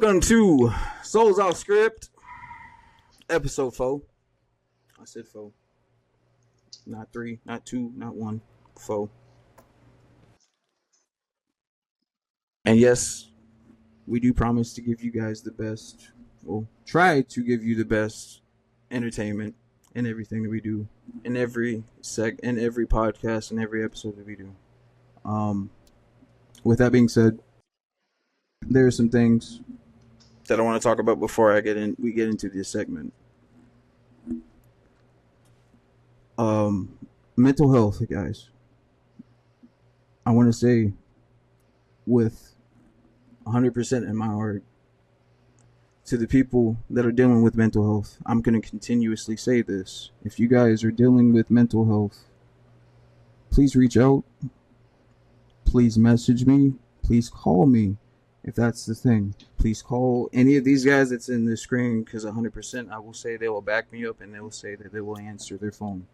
Welcome to Souls Off Script, episode 4. I said 4. Not 3, not 2, not 1. 4. And yes, we do promise to give you guys the best. We'll try to give you the best entertainment in everything that we do, in every in every podcast, and every episode that we do. With that being said, there are some things that I want to talk about before we get into this segment. Mental health, guys. I want to say with 100% in my heart to the people that are dealing with mental health. I'm going to continuously say this. If you guys are dealing with mental health, please reach out. Please message me. Please call me. If that's the thing, please call any of these guys that's in the screen, because 100% I will say they will back me up and they will say that they will answer their phone.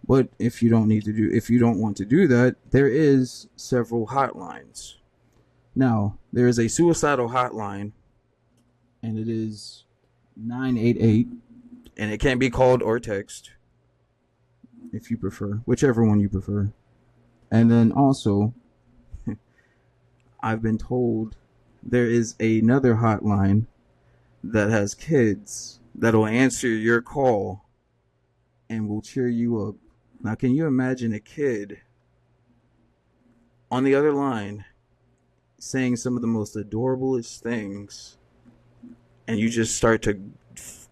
But if you don't want to do that, there is several hotlines. Now, there is a suicidal hotline, and it is 988, and it can be called or text, if you prefer, whichever one you prefer. And then also, I've been told there is another hotline that has kids that will answer your call and will cheer you up. Now, can you imagine a kid on the other line saying some of the most adorablest things, and you just start to,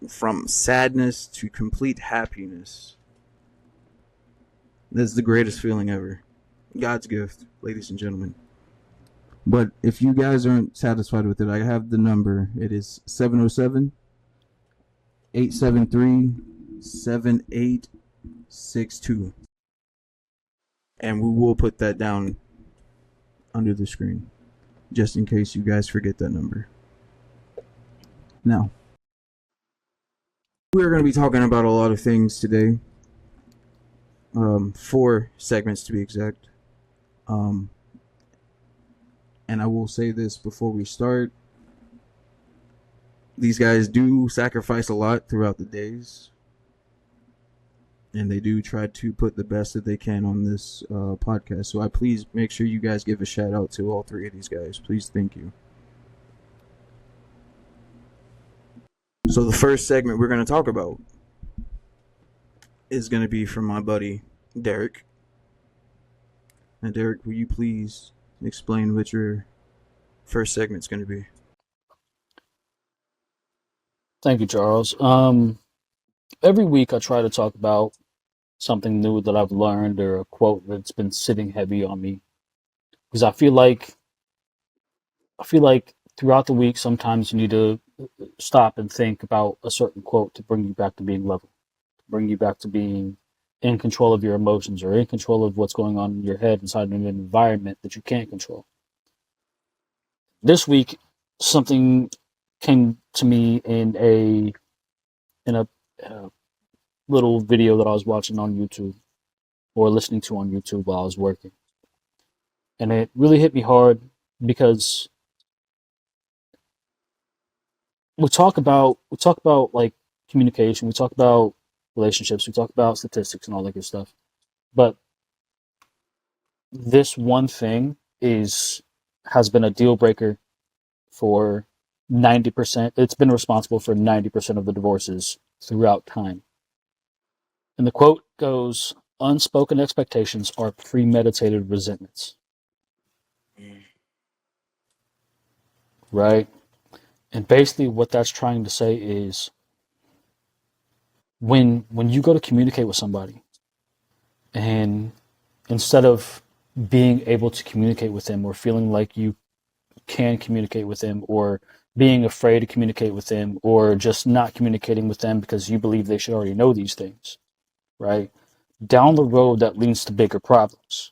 from sadness to complete happiness? That's the greatest feeling ever. God's gift, ladies and gentlemen. But if you guys aren't satisfied with it, I have the number. It is 707-873-7862. And we will put that down under the screen, just in case you guys forget that number. Now, we're going to be talking about a lot of things today. 4 segments to be exact. And I will say this before we start. These guys do sacrifice a lot throughout the days. And they do try to put the best that they can on this podcast. So please make sure you guys give a shout out to all 3 of these guys. Please, thank you. So the first segment we're going to talk about is going to be from my buddy, Derek. Now, Derek, will you please explain what your first segment's going to be? Thank you, Charles. Every week I try to talk about something new that I've learned or a quote that's been sitting heavy on me. Because I feel like throughout the week sometimes you need to stop and think about a certain quote to bring you back to being level, to bring you back to being in control of your emotions or in control of what's going on in your head inside an environment that you can't control. This week, something came to me in a little video that I was watching on YouTube or listening to on YouTube while I was working, and it really hit me hard because we talk about like communication, we talk about relationships, we talk about statistics and all that good stuff, but this one thing has been a deal breaker for 90%. It's been responsible for 90% of the divorces throughout time. And the quote goes, "Unspoken expectations are premeditated resentments." Right? And basically what that's trying to say is when you go to communicate with somebody, and instead of being able to communicate with them or feeling like you can communicate with them, or being afraid to communicate with them, or just not communicating with them because you believe they should already know these things, right? Down the road, that leads to bigger problems,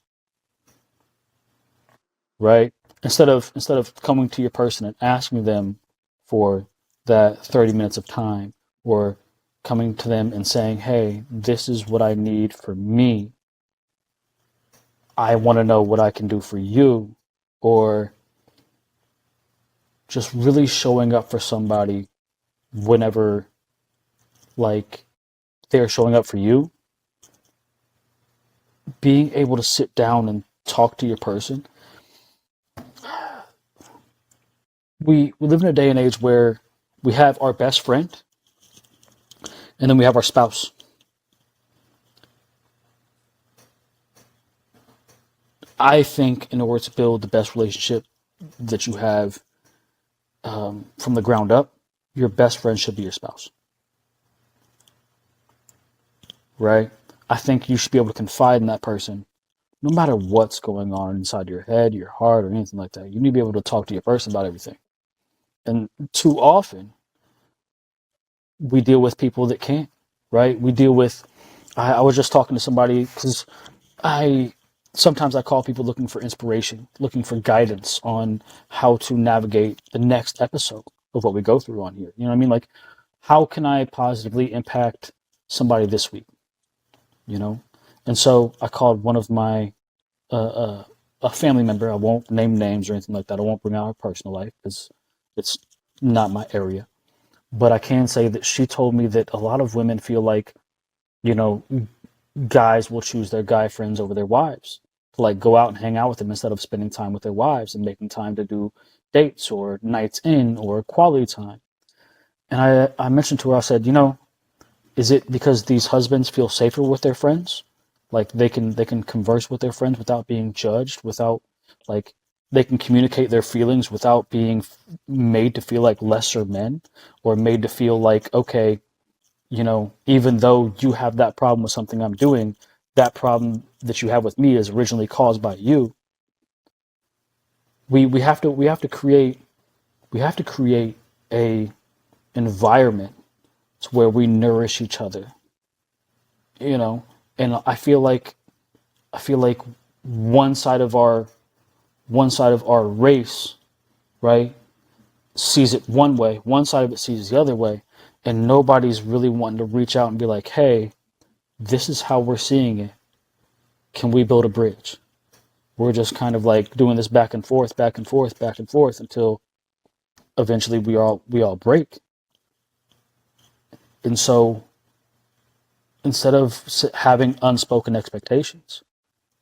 right? Instead of coming to your person and asking them for that 30 minutes of time, or coming to them and saying, "Hey, this is what I need for me. I want to know what I can do for you," or just really showing up for somebody whenever like they're showing up for you, being able to sit down and talk to your person. We live in a day and age where we have our best friend and then we have our spouse. I think in order to build the best relationship that you have from the ground up, your best friend should be your spouse, right? I think you should be able to confide in that person no matter what's going on inside your head, your heart, or anything like that. You need to be able to talk to your person about everything. And too often, we deal with people that can't, right? We deal with, I was just talking to somebody because I sometimes I call people looking for inspiration, looking for guidance on how to navigate the next episode of what we go through on here. You know what I mean? Like, how can I positively impact somebody this week? You know? And so I called one of my, a family member. I won't name names or anything like that. I won't bring out her personal life because it's not my area. But I can say that she told me that a lot of women feel like, you know, guys will choose their guy friends over their wives to like go out and hang out with them instead of spending time with their wives and making time to do dates or nights in or quality time. And I mentioned to her, I said, you know, is it because these husbands feel safer with their friends? Like they can converse with their friends without being judged, without like they can communicate their feelings without being made to feel like lesser men or made to feel like, okay, you know, even though you have that problem with something I'm doing, that problem that you have with me is originally caused by you. We have to create a environment to where we nourish each other, you know. And I feel like one side of our race, right, sees it one way, one side of it sees it the other way, and nobody's really wanting to reach out and be like, hey, this is how we're seeing it. Can we build a bridge? We're just kind of like doing this back and forth, back and forth, back and forth until eventually we all break. And so instead of having unspoken expectations,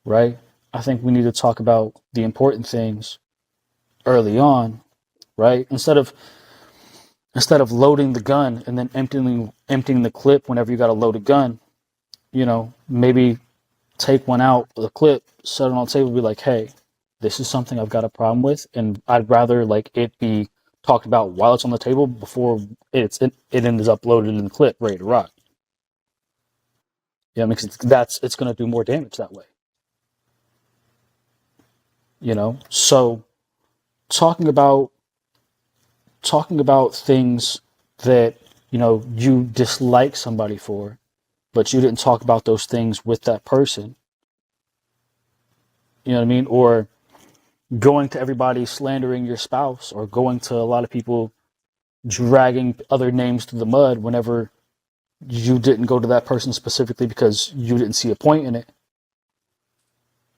right? I think we need to talk about the important things early on, right? Instead of loading the gun and then emptying the clip whenever you got to load a gun, you know, maybe take one out of the clip, set it on the table, be like, hey, this is something I've got a problem with, and I'd rather like it be talked about while it's on the table before it ends up loaded in the clip, ready to rock. You know, because it's going to do more damage that way. You know, so talking about talking about things that you know you dislike somebody for, but you didn't talk about those things with that person. You know what I mean? Or going to everybody slandering your spouse, or going to a lot of people dragging other names through the mud whenever you didn't go to that person specifically because you didn't see a point in it.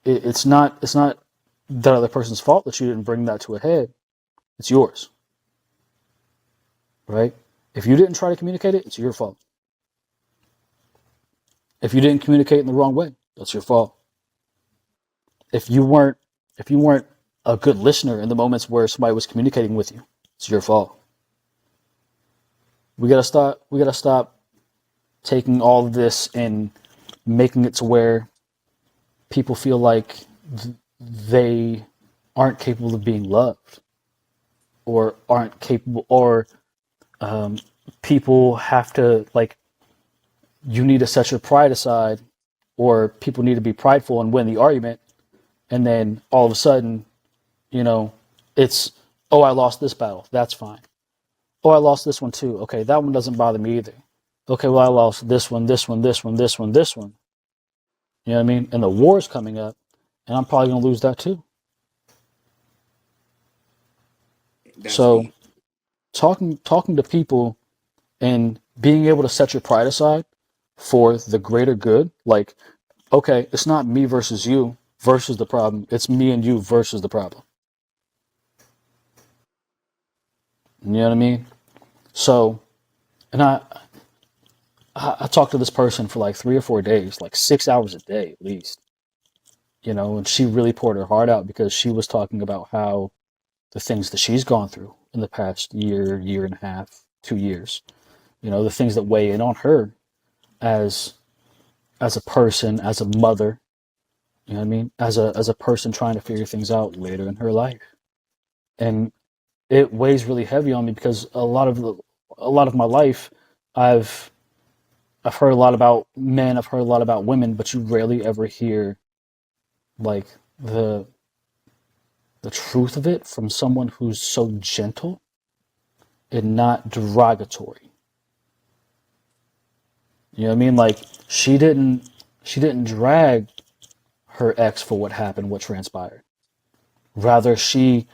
It's not that other person's fault that you didn't bring that to a head. It's yours, right? If you didn't try to communicate it, it's your fault. If you didn't communicate in the wrong way, that's your fault. If you weren't if you weren't a good listener in the moments where somebody was communicating with you, it's your fault. We gotta stop taking all of this and making it to where people feel like they aren't capable of being loved, or aren't capable, or people have to like, you need to set your pride aside, or people need to be prideful and win the argument, and then all of a sudden, you know, it's, oh, I lost this battle, that's fine. Oh, I lost this one too, okay, that one doesn't bother me either. Okay, well, I lost this one, this one, this one, this one, this one. You know what I mean? And the war's coming up, and I'm probably gonna lose that too. That's So deep. talking to people and being able to set your pride aside for the greater good, like, okay, it's not me versus you versus the problem, it's me and you versus the problem. You know what I mean? So, and I talked to this person for like 3 or 4 days, like 6 hours a day at least, and she really poured her heart out because she was talking about how the things that she's gone through in the past year, year and a half, 2 years, the things that weigh in on her as as a person, as a mother, you know what I mean, as a person trying to figure things out later in her life. And it weighs really heavy on me because a lot of my life I've I've heard a lot about men, I've heard a lot about women, but you rarely ever hear like the the truth of it from someone who's so gentle and not derogatory. You know what I mean? Like she didn't drag her ex for what happened, what transpired. Rather, she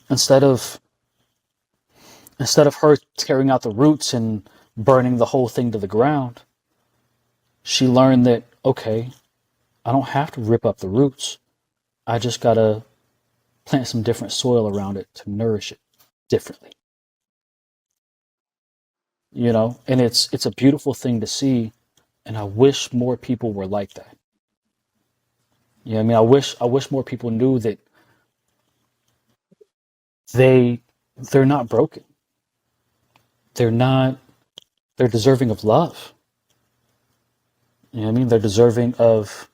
instead of instead of her tearing out the roots and burning the whole thing to the ground, she learned that okay, I don't have to rip up the roots. I just gotta plant some different soil around it to nourish it differently. And it's a beautiful thing to see, and I wish more people were like that. I mean, I wish more people knew that they they're not broken. They're not they're deserving of love. You know what I mean? They're deserving of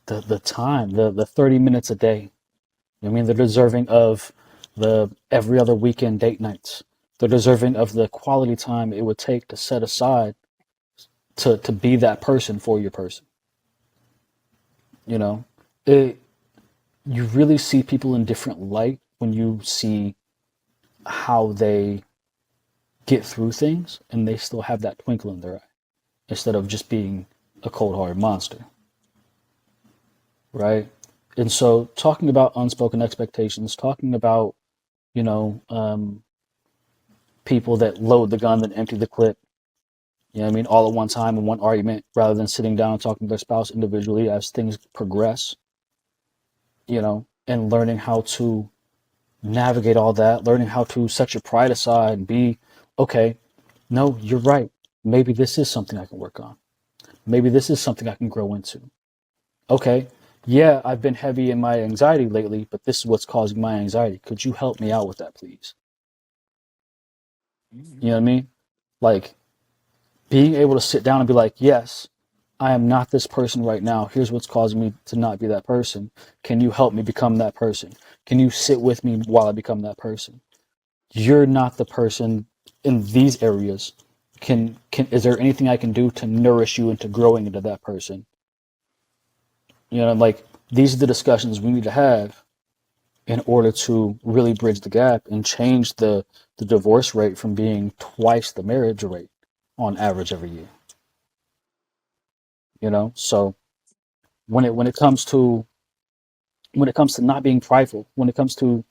the time, the 30 minutes a day. You know what I mean? They're deserving of the every other weekend date nights. They're deserving of the quality time it would take to set aside to be that person for your person. You know, it, you really see people in different light when you see how they get through things and they still have that twinkle in their eye instead of just being a cold hearted monster, right? And so, talking about unspoken expectations, talking about, you know, um, people that load the gun, then empty the clip, all at one time in one argument rather than sitting down and talking to their spouse individually as things progress, and learning how to navigate all that, learning how to set your pride aside and be okay. No, you're right. Maybe this is something I can work on. Maybe this is something I can grow into. Okay, yeah, I've been heavy in my anxiety lately, but this is what's causing my anxiety. Could you help me out with that, please? You know what I mean? Like being able to sit down and be like, yes, I am not this person right now. Here's what's causing me to not be that person. Can you help me become that person? Can you sit with me while I become that person? You're not the person in these areas. Can is there anything I can do to nourish you into growing into that person? Like these are the discussions we need to have in order to really bridge the gap and change the divorce rate from being twice the marriage rate on average every year. So when it comes to not being prideful, when it comes to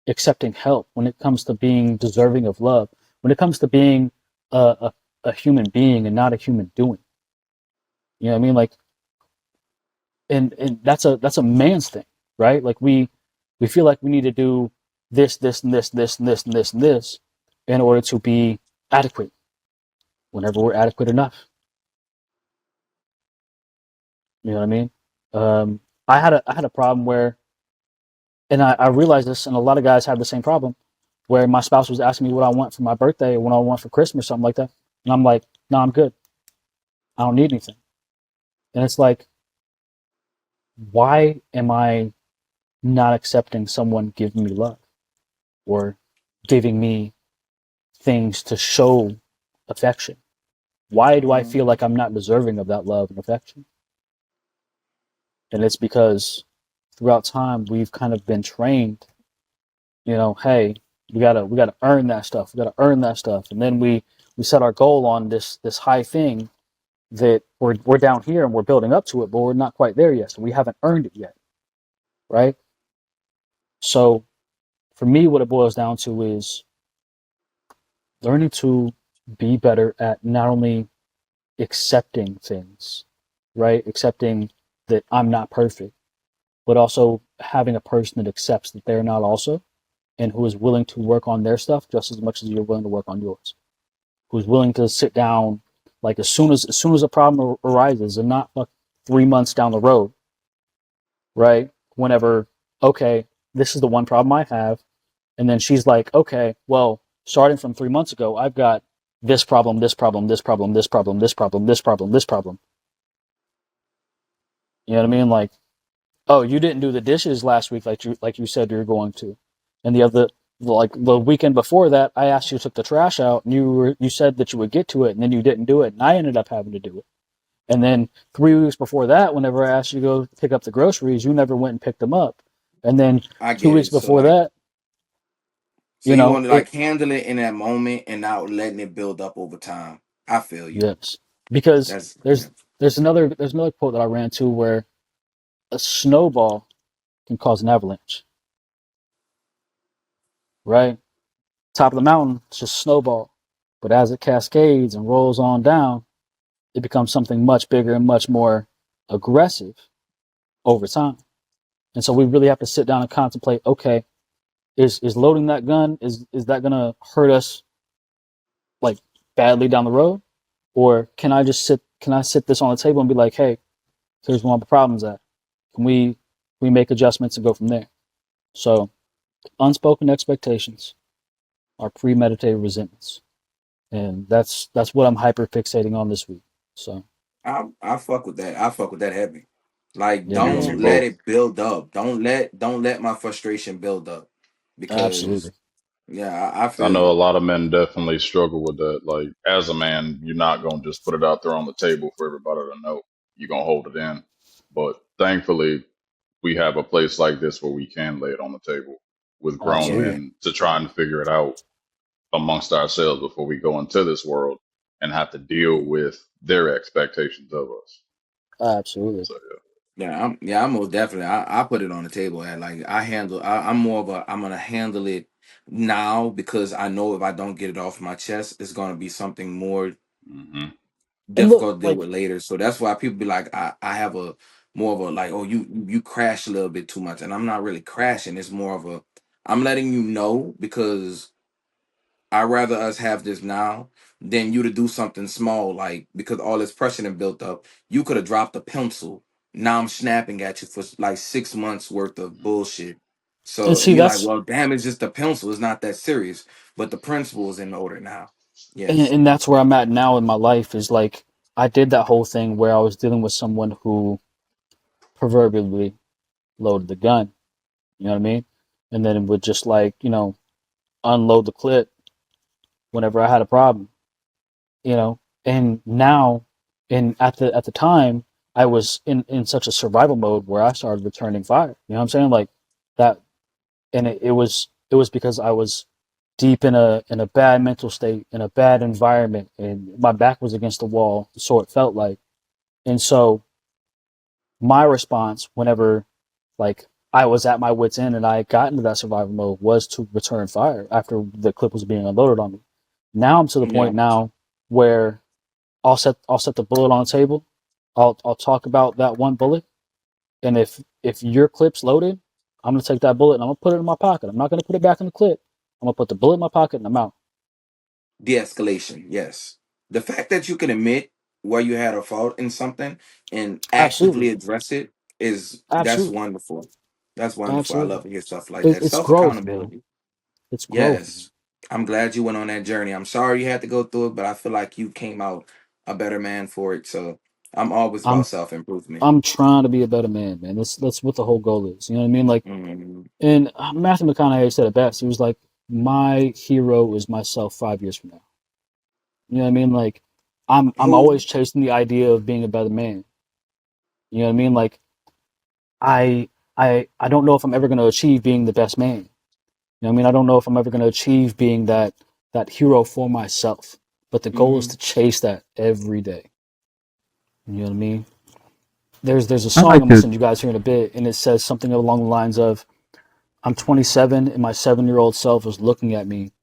accepting help, when it comes to being deserving of love, when it comes to being a, a human being and not a human doing, you know what I mean? Like, and that's a man's thing, right? Like we feel like we need to do this, and this, and this, and this, and this in order to be adequate. Whenever we're adequate enough, you know what I mean? I had a problem where, and I realized this, and a lot of guys have the same problem, where my spouse was asking me what I want for my birthday or what I want for Christmas or something like that, and I'm like, no, I'm good. I don't need anything. And it's like, why am I not accepting someone giving me love or giving me things to show affection? Why do I feel like I'm not deserving of that love and affection? And it's because throughout time we've kind of been trained, hey, we gotta earn that stuff. We gotta earn that stuff. And then we set our goal on this high thing that we're down here and we're building up to it, but we're not quite there yet. So we haven't earned it yet. Right? So for me what it boils down to is learning to be better at not only accepting things, right? Accepting that I'm not perfect, but also having a person that accepts that they're not also, and who is willing to work on their stuff just as much as you're willing to work on yours. Who's willing to sit down, like as soon as a problem arises, and not like 3 months down the road, right? Whenever, okay, this is the one problem I have, and then she's like, okay, well, starting from 3 months ago, I've got this problem, this problem, this problem, this problem, this problem, this problem, this problem. You know what I mean? Like, oh, you didn't do the dishes last week like you said you were going to, and like the weekend before that, I asked you to take the trash out, and you said that you would get to it, and then you didn't do it, and I ended up having to do it. And then 3 weeks before that, whenever I asked you to go pick up the groceries, you never went and picked them up. And then I two get weeks it. So before like, that, so you you know, want to it like handle it in that moment and not letting it build up over time. I feel you. yes, because That's there's there's another quote that I ran to where a snowball can cause an avalanche, right? Top of the mountain, it's just snowball. But as it cascades and rolls on down, it becomes something much bigger and much more aggressive over time. And so we really have to sit down and contemplate, okay, is loading that gun, is that gonna hurt us like badly down the road? Or can I sit this on the table and be like, hey, here's one of the problems at. Can we make adjustments and go from there? So unspoken expectations are premeditated resentments. And that's what I'm hyper fixating on this week. So I fuck with that. I fuck with that heavy. Like, yeah, You and man. me don't let both. it build up. Don't let my frustration build up. Because Absolutely. yeah, I I feel know you. a lot of men definitely struggle with that. Like, as a man, you're not going to just put it out there on the table for everybody to know. You're going to hold it in. But thankfully, we have a place like this where we can lay it on the table with grown Yeah. Absolutely. men to try and figure it out amongst ourselves before we go into this world and have to deal with their expectations of us. Absolutely. So, I'm most definitely. I put it on the table and like I'm more of a I'm gonna handle it now because I know if I don't get it off my chest, it's gonna be something more yeah. Hmm. And look, difficult to deal like, with later. So that's why people be like, I have a more of a like, oh, you crash a little bit too much, and I'm not really crashing. It's more of a I'm letting you know because I'd rather us have this now than you to do something small, like because all this pressure and built up, you could have dropped a pencil. Now I'm snapping at you for like 6 months worth of bullshit. and So see, you're like, that's well, damn, it's just a pencil. It's not that serious. But the principle is in order now. and, Yes. and that's where I'm at now in my life is like I did that whole thing where I was dealing with someone who proverbially loaded the gun. You know what I mean? And then it would just like, unload the clip whenever I had a problem, you know. And now, and at the time, I was in such a survival mode where I started returning fire. You know what I'm saying? Like that, and it was because I was deep in a bad mental state, in a bad environment, and my back was against the wall, so it felt like. And so my response whenever like I was at my wits end and I got into that survival mode was to return fire after the clip was being unloaded on me. Now I'm to the Yeah. point now where I'll set the bullet on the table. I'll talk about that one bullet, and if your clip's loaded, I'm gonna take that bullet and I'm gonna put it in my pocket. I'm not gonna put it back in the clip. I'm gonna put the bullet in my pocket and I'm out. De-escalation, yes. The fact that you can admit where you had a fault in something and Absolutely, actively address it is that's absolutely, wonderful. That's wonderful. I absolutely. love to hear stuff like that. It's Self growth, man. accountability. It's growth, man. Yes. I'm glad you went on that journey. I'm sorry you had to go through it, but I feel like you came out a better man for it. So I'm always I'm about self improvement. I'm trying to be a better man, man. That's what the whole goal is. You know what I mean? Like, Mm-hmm. and Matthew McConaughey said it best. He was like, "My hero is myself 5 years from now." You know what I mean? Like, I'm Who? always chasing the idea of being a better man. You know what I mean? Like, I don't know if I'm ever going to achieve being the best man. You know what I mean? I don't know if I'm ever going to achieve being that hero for myself. But the goal is Mm-hmm. to chase that every day. You know what I mean? There's a I song like I'm gonna to. send you guys here in a bit, and it says something along the lines of, "I'm 27, and my 7-year-old self is looking at me,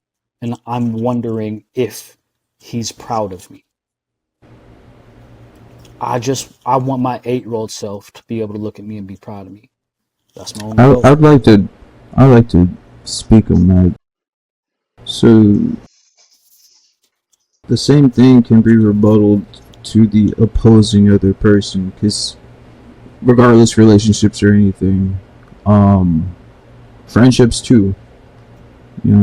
and I'm wondering if he's proud of me. I want my 8-year-old self to be able to look at me and be proud of me. That's my only goal." I'd like to. I like to speak on that. So the same thing can be rebutted to the opposing other person, because regardless relationships or anything, friendships too,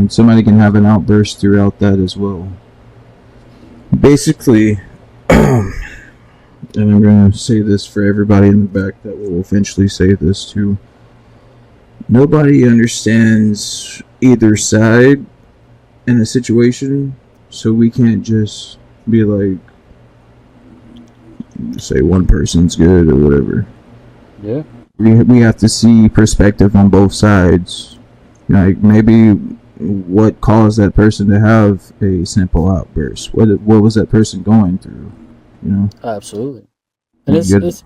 somebody can have an outburst throughout that as well. Basically, and I'm going to say this for everybody in the back that will eventually say this too, nobody understands either side in a situation, so we can't just be like, say one person's good or whatever. Yeah. We have to see perspective on both sides. Like, maybe what caused that person to have a simple outburst? What was that person going through? Absolutely. And You get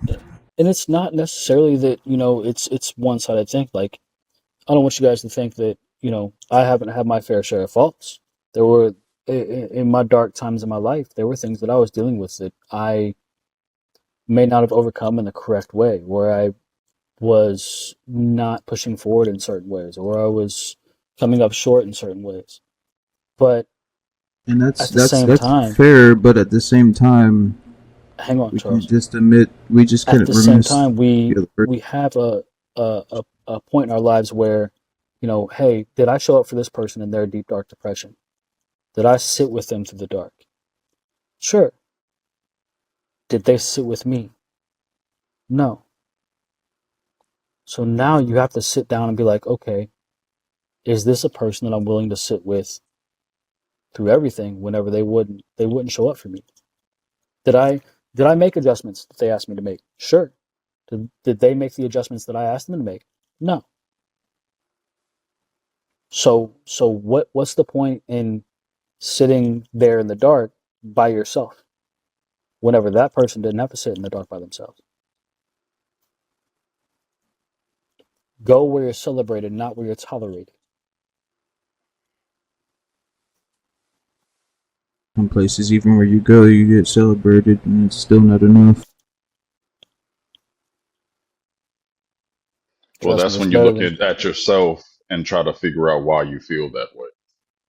it's not necessarily that, it's one sided thing. Like, I don't want you guys to think that, I haven't had my fair share of faults. There were in my dark times in my life, there were things that I was dealing with that I may not have overcome in the correct way, where I was not pushing forward in certain ways, or I was coming up short in certain ways. But and at the same that's time, fair, but at the same time, hang on, we can't Charles. just admit we just At couldn't the same remiss time, the other person. we have a point in our lives where, hey, did I show up for this person in their deep dark depression? Did I sit with them through the dark? Sure. Did they sit with me? No. So now you have to sit down and be like, okay, is this a person that I'm willing to sit with through everything whenever they wouldn't show up for me? Did I make adjustments that they asked me to make? Sure. Did they make the adjustments that I asked them to make? No. So what's the point in sitting there in the dark by yourself whenever that person didn't have to sit in the dark by themselves? Go where you're celebrated, not where you're tolerated. Some places, even where you go, you get celebrated, and it's still not enough. Well, Trust me, that's it's when you better look than at yourself and try to figure out why you feel that way.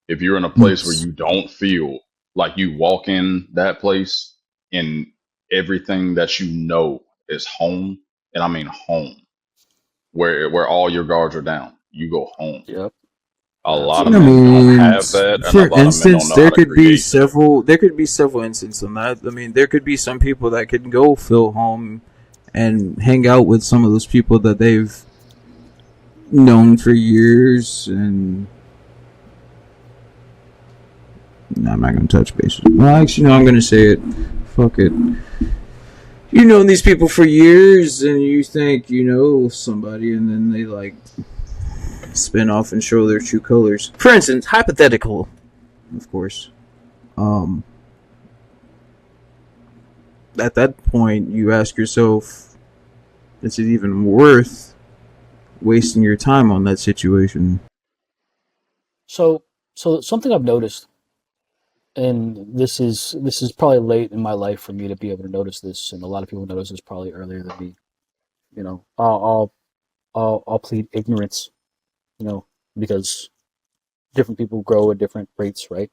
If you're in a place where Yes. you don't feel like you walk in that place and everything that you know is home, and I mean home, where all your guards are down, you go home. yep, A lot of I absolutely. men don't mean, have that, and a for lot of men don't instance, know how to create that. there could be several instances on that. I mean, there could be some people that could go feel home and hang out with some of those people that they've known for years, and no, I'm not gonna touch bases. Well, actually, no, I'm gonna say it. Fuck it. You've known these people for years, and you think you know somebody, and then they like spin off and show their true colors. For instance, hypothetical, of course. Um, at that point, you ask yourself, is it even worth wasting your time on that situation? So something I've noticed, and this is probably late in my life for me to be able to notice this, and a lot of people notice this probably earlier than me. I'll plead ignorance, because different people grow at different rates, right?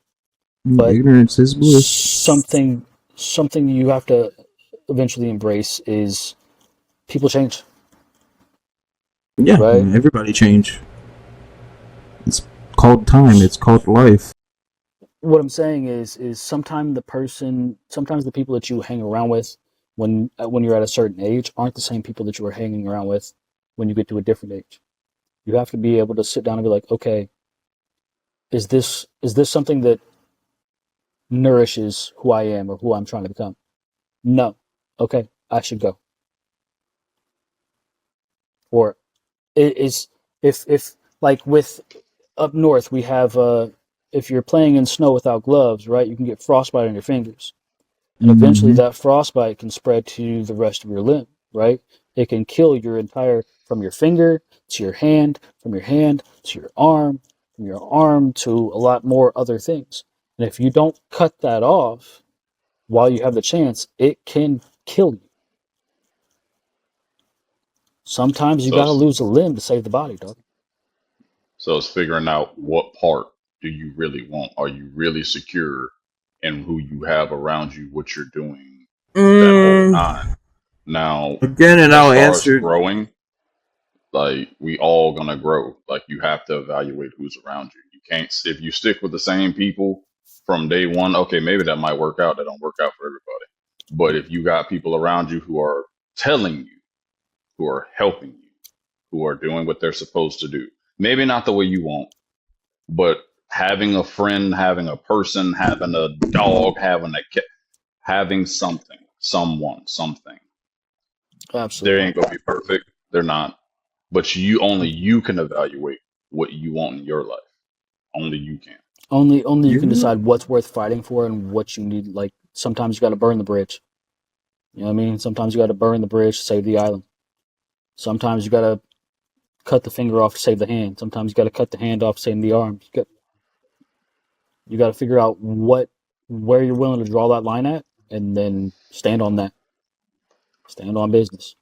But Ignorance is bliss. something you have to eventually embrace is people change, Yeah, right? everybody change. It's called time. It's called life. What I'm saying is sometimes the people that you hang around with when you're at a certain age aren't the same people that you were hanging around with when you get to a different age. You have to be able to sit down and be like, okay, is this something that nourishes who I am or who I'm trying to become? No. Okay, I should go. Or it is if like with up north we have if you're playing in snow without gloves, right, you can get frostbite on your fingers. And eventually Mm-hmm. that frostbite can spread to the rest of your limb, right? It can kill your entire, from your finger to your hand, from your hand to your arm, from your arm to a lot more other things. And if you don't cut that off while you have the chance, it can kill you. Sometimes you So, gotta lose a limb to save the body, dog. So it's figuring out what part do you really want. Are you really secure in who you have around you, what you're doing, that whole nine. Mm, Now, again, and as I'll far as answer. growing, like we all gonna grow. Like you have to evaluate who's around you. You can't if you stick with the same people from day one. Okay, maybe that might work out. That don't work out for everybody. But if you got people around you who are telling you, who are helping you, who are doing what they're supposed to do, maybe not the way you want, but having a friend, having a person, having a dog, having a cat, having something, someone, something. They Absolutely. ain't gonna be perfect. They're not. But you can evaluate what you want in your life. Only you can. Only you can You decide what's worth fighting for and what you need. Like sometimes you got to burn the bridge. You know what I mean? Sometimes you got to burn the bridge to save the island. Sometimes you got to cut the finger off to save the hand. Sometimes you got to cut the hand off to save the arm. You got to figure out where you're willing to draw that line at, and then stand on that. Stand on business.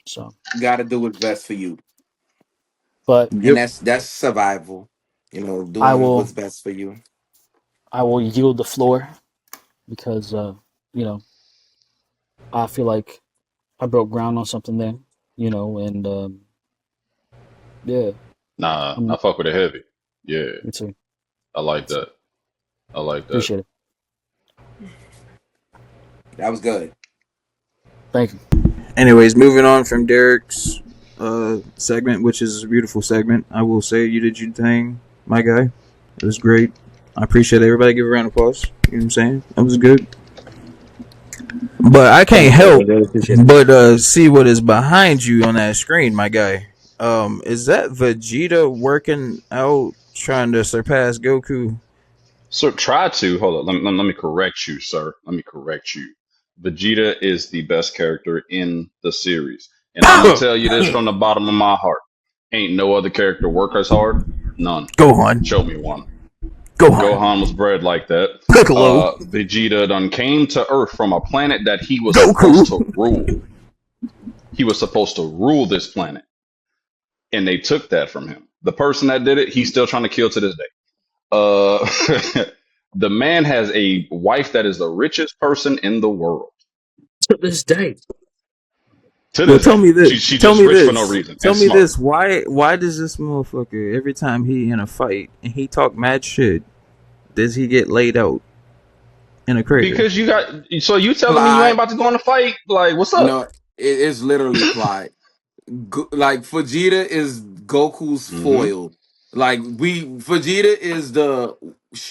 So, Got to do what's best for you, but and Yep. that's survival. You know, I doing will what's best for you. I will yield the floor because you know I feel like I broke ground on something there. And yeah, Nah, I I'm fuck with it heavy. Yeah, me too. I like that. I like that. Appreciate it. That was good. Thank you. Anyways, moving on from Derek's segment, which is a beautiful segment. I will say you did your thing, my guy. It was great. I appreciate it. Everybody give a round of applause. You know what I'm saying? That was good. But I can't Thank you. I help really appreciate it. but see what is behind you on that screen, my guy. Is that Vegeta working out trying to surpass Goku? So try to hold on. Let me correct you, sir. Let me correct you. Vegeta is the best character in the series, and I'm gonna tell you this from the bottom of my heart. Ain't no other character work as hard. None. Gohan. Show me one. Gohan. Gohan was bred like that. Piccolo. Vegeta done came to Earth from a planet that he was supposed Goku. to rule. He was supposed to rule this planet, and they took that from him. The person that did it, he's still trying to kill to this day. Uh, the man has a wife that is the richest person in the world. To this day, To Well, this tell day, me this. she Tell just me rich for no this. reason Tell and me smart. this. Why does this motherfucker every time he in a fight and he talk mad shit, does he get laid out in a crater? Because you got so you telling me you ain't Plot. about to go in a fight? Like, what's up? No, it's literally plot. Like Vegeta is Goku's Hmm. foil. Like Vegeta is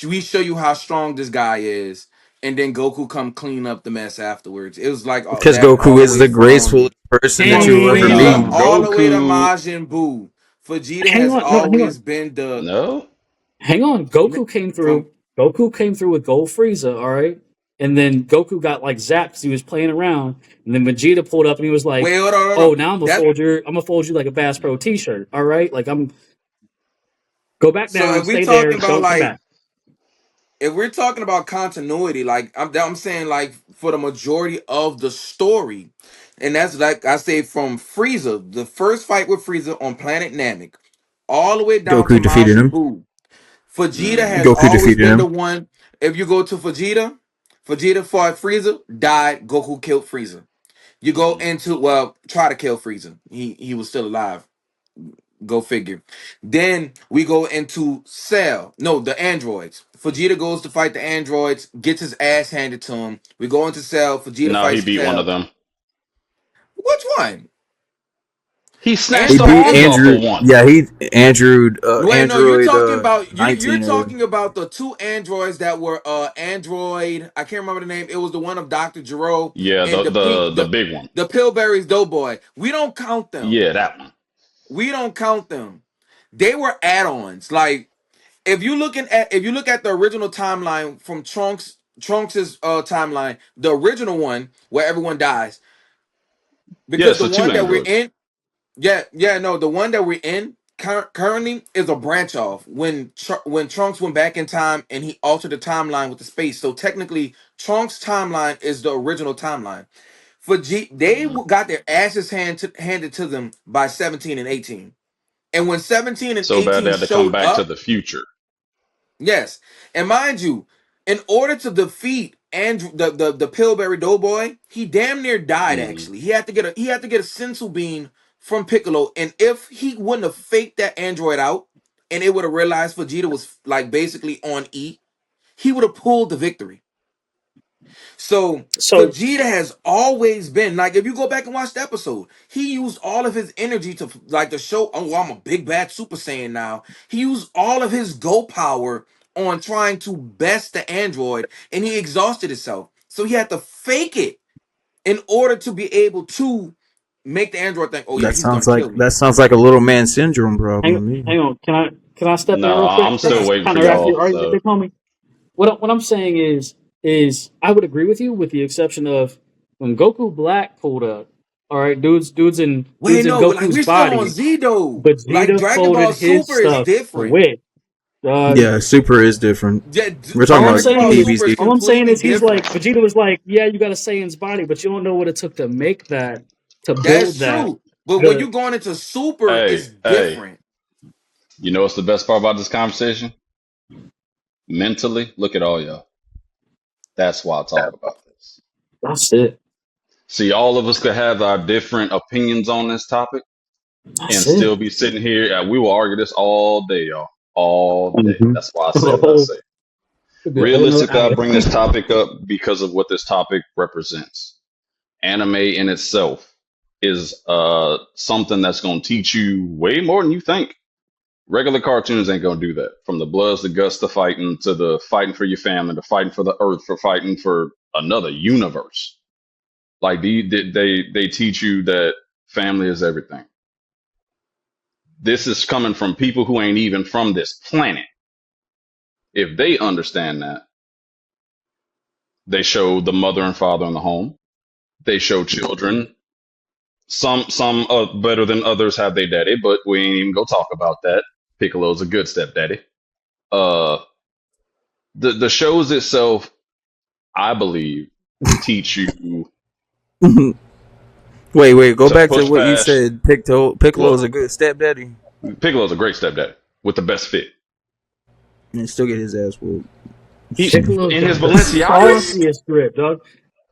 we show you how strong this guy is, and then Goku come clean up the mess afterwards. It was like Because that all Goku the is way the from graceful person that from you will ever hang Frieza meet. on, all the way to Goku. Majin Buu. Vegeta hang has on, no, hang on, always been the No. hang on. from. Goku came through with Gold Frieza, all right, and then Goku got like zapped because he was playing around, and then Vegeta pulled up and he was Wait, like, hold on, hold "Oh, on. now That I'm gonna fold you like a Bass Pro T-shirt, all right? Like I'm go back so down, if we stay there, talking about don't come like back." if we're talking about continuity, like I'm saying, like for the majority of the story, and that's like I say from Frieza, the first fight with Frieza on Planet Namek, all the way down to Goku defeated Majin him. Buu. Vegeta Hmm. has Goku always defeated been the him. one. If you go to Vegeta, Vegeta fought Frieza, died. Goku killed Frieza. You go into try to kill Frieza. He was still alive. Go figure. Then we go into Cell. No, the androids. Vegeta goes to fight the androids, gets his ass handed to him. We go into Cell. Vegeta No, he fights beat one of Cell. them. Which one? He snatched He the Android beat arms 8? off of Andrew. one. Yeah, he Wait, no, you're Android talking about you're 19 or talking about the two androids that were Android. I can't remember the name. It was the one of Dr. Gero Yeah, and the pink the big one. the Pillberries Doughboy. We don't count them. Yeah, that one. We don't count them. They were add-ons. Like if you look at the original timeline from Trunks's timeline, the original one where everyone dies, Yeah, because it's the the two one that we're androids. in, yeah, no, the one that we're in currently is a branch off when when Trunks went back in time and he altered the timeline with the space. So technically, Trunks' timeline is the original timeline. They got their asses handed to them by 17 and 18. And when 17 and So bad they 18 had to come showed back to up, the future. yes. And mind you, in order to defeat Andrew, the Pillsbury Doughboy, he damn near died. Hmm. Actually, he had to get a sensu bean from Piccolo, and if he wouldn't have faked that android out, and it would have realized Vegeta was like basically on E, he would have pulled the victory. So So Vegeta has always been like, if you go back and watch the episode, he used all of his energy to like to show, oh, I'm a big bad Super Saiyan now. He used all of his go power on trying to best the android, and he exhausted himself. So he had to fake it in order to be able to make the android think, oh yeah, he's gonna kill me. That sounds like a little man syndrome problem to me. hang on. Can I step in No, real quick? I'm still Because waiting kind for of after your y'all. argument, they call me. What I'm saying is I would agree with you with the exception of when Goku Black pulled up. All right, dudes in Wait, no, like Goku's we're still on body. Z though. Like Vegeta Dragon folded Ball his Super is stuff different. away. Yeah, Super is different. Yeah, We're talking All I'm about saying is, Super is DBZ. all I'm saying completely is, he's like different. Vegeta was like, yeah, you got a Saiyan's body, but you don't know what it took to make that, to That's build that. true. But when The you're going into Super, Hey, it's hey, different. you know what's the best part about this conversation? Mentally, look at all y'all. That's why I talk about this. That's it. See, all of us could have our different opinions on this topic and That's it. still be sitting here. And we will argue this all day, y'all. All day. Mm-hmm. That's why I say A what I whole, say. could be a whole nother Realistically, I hour. bring this topic up because of what this topic represents. Anime in itself is something that's going to teach you way more than you think. Regular cartoons ain't going to do that. From the Bloods, the Guts, to fighting, to the fighting for your family, to fighting for the Earth, for fighting for another universe. Like they teach you that family is everything. This is coming from people who ain't even from this planet. If they understand that, they show the mother and father in the home. They show children. Some better than others have their daddy, but we ain't even gonna talk about that. Piccolo's a good stepdaddy. Uh, the shows itself, I believe, teach you Wait, go to back to push what you past. said. Piccolo is a Well, good stepdaddy, Piccolo's a great stepdaddy with the best fit. and still get his ass whooped. Piccolo's In his got the Balenciagas, sauciest drip, dog.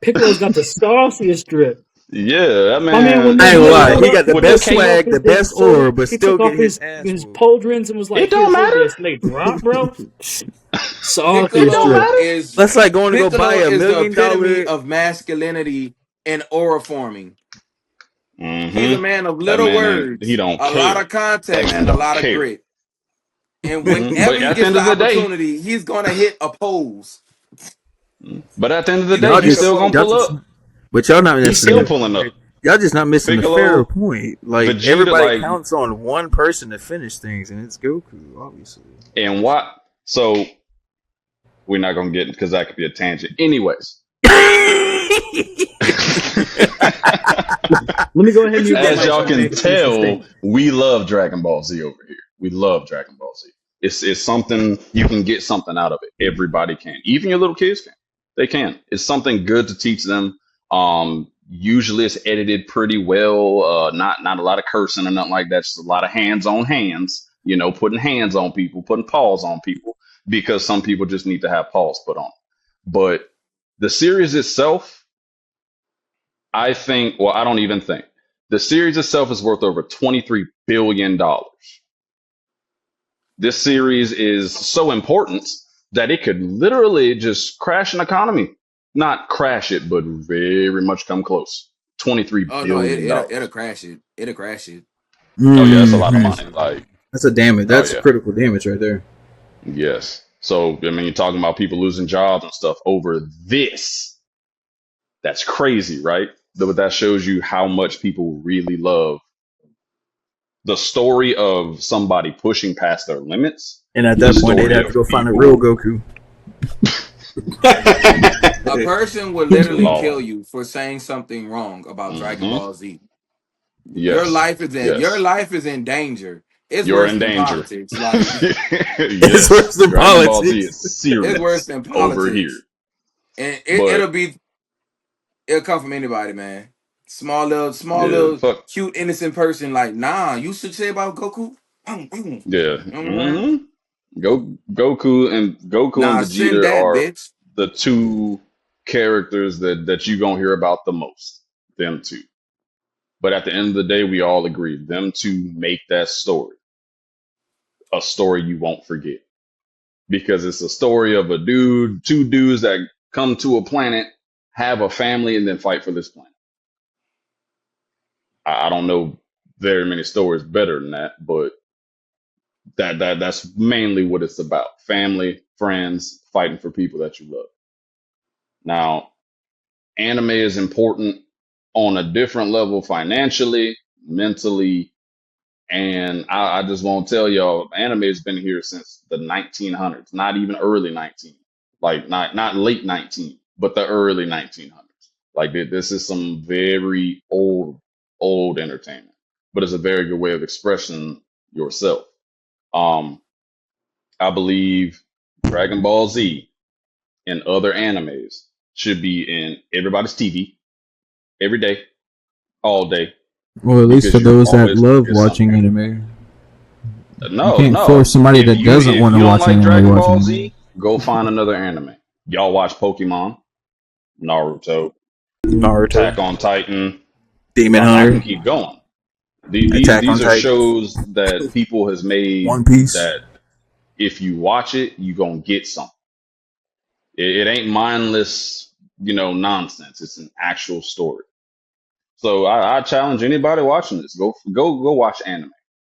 Piccolo's got the sauciest drip. yeah, that My man, when man I that ain't gonna nigga lie, pulled he up, got the he with the best just took cape. off swag, the best his aura, but he still took off get his ass his whooped. pauldrons and was like, It here, don't hold matter. this. And they drop, bro. It Sauciest don't Piccolo drip. matter. is That's like going to go buy Piccolo a is the million epitome dollar. of masculinity and aura forming. He's a Mm-hmm. man of That little man, he words, don't a lot care. of That context, man and a don't lot of care. grit. And But whenever he at the gets end the of the day, opportunity, he's gonna hit a pose. but at the end of the He's day, gonna Y'all he's hit a just, still gonna y'all pose. pull just, up. but y'all not He's missing still the. pulling up. Y'all just not missing the fair Piccolo, point. Like Vegeta, everybody like, counts on one person to finish things, and it's Goku, obviously. and what? So we're not gonna get because that could be a tangent. Anyways, Let me go ahead and What mute you my getting as mic at, so y'all I can Tony? can let you finish your tell, statement. we love Dragon Ball Z over here. We love Dragon Ball Z. It's something you can get something out of it. Everybody can, even your little kids can. They can. It's something good to teach them. Usually it's edited pretty well. Not a lot of cursing or nothing like that. Just a lot of hands on hands. You know, putting hands on people, putting paws on people, because some people just need to have paws put on. But the series itself, I think, well, I don't even think. The series itself is worth over $23 billion. This series is so important that it could literally just crash an economy. Not crash it, but very much come close. $23 Oh no, billion. it'll crash it. It'll crash it. Oh yeah, that's a lot of Mhm. money. Like, That's a damage. oh That's yeah, critical damage right there. yes. So I mean, you're talking about people losing jobs and stuff over this. That's crazy, right? But that shows you how much people really love the story of somebody pushing past their limits. And at The that point, they'd story have to of go find a real people. Goku. A person would literally Lord. kill you for saying something wrong about Dragon Hmm. Ball Z. Yes. Your Yes. life is in danger. It's You're worse in than danger. politics. Like It's Yes. worse than Dragon Ball Z politics. is it's worse serious than over here. politics. And But it'll be It'll come from anybody, man. Small Yeah, little, fuck. cute, innocent person. Like, nah, you should say about Goku. You Yeah. know what I'm saying? Goku and Nah, send Vegeta that, are bitch. the two characters that you gonna hear about the most. Them two. But at the end of the day, we all agree them two make that story a story you won't forget because it's a story of two dudes that come to a planet, have a family, and then fight for this planet. I don't know very many stories better than that, but that's mainly what it's about: family, friends, fighting for people that you love. Now, anime is important on a different level financially, mentally, and I just want to tell y'all, anime has been here since the 1900s, not even early 19, like not late 19, but the early 1900s. Like this is some very old entertainment, but it's a very good way of expressing yourself. Um, I believe Dragon Ball Z and other animes should be in everybody's TV every day, all day, Well, at least for because you're those that always going to love get something. watching anime. You No, can't force no. somebody If that you doesn't if want to you don't watch like anime to Dragon watch Ball anime. Z, go find another anime. Y'all watch Pokemon, Naruto, Naruto, Attack on Titan. Demon I can Hunter, keep going. Attack on These are Titan, shows that people has made One Piece. that if you watch it, you gonna get something. It ain't mindless, nonsense. It's an actual story. So I challenge anybody watching this. Go watch anime.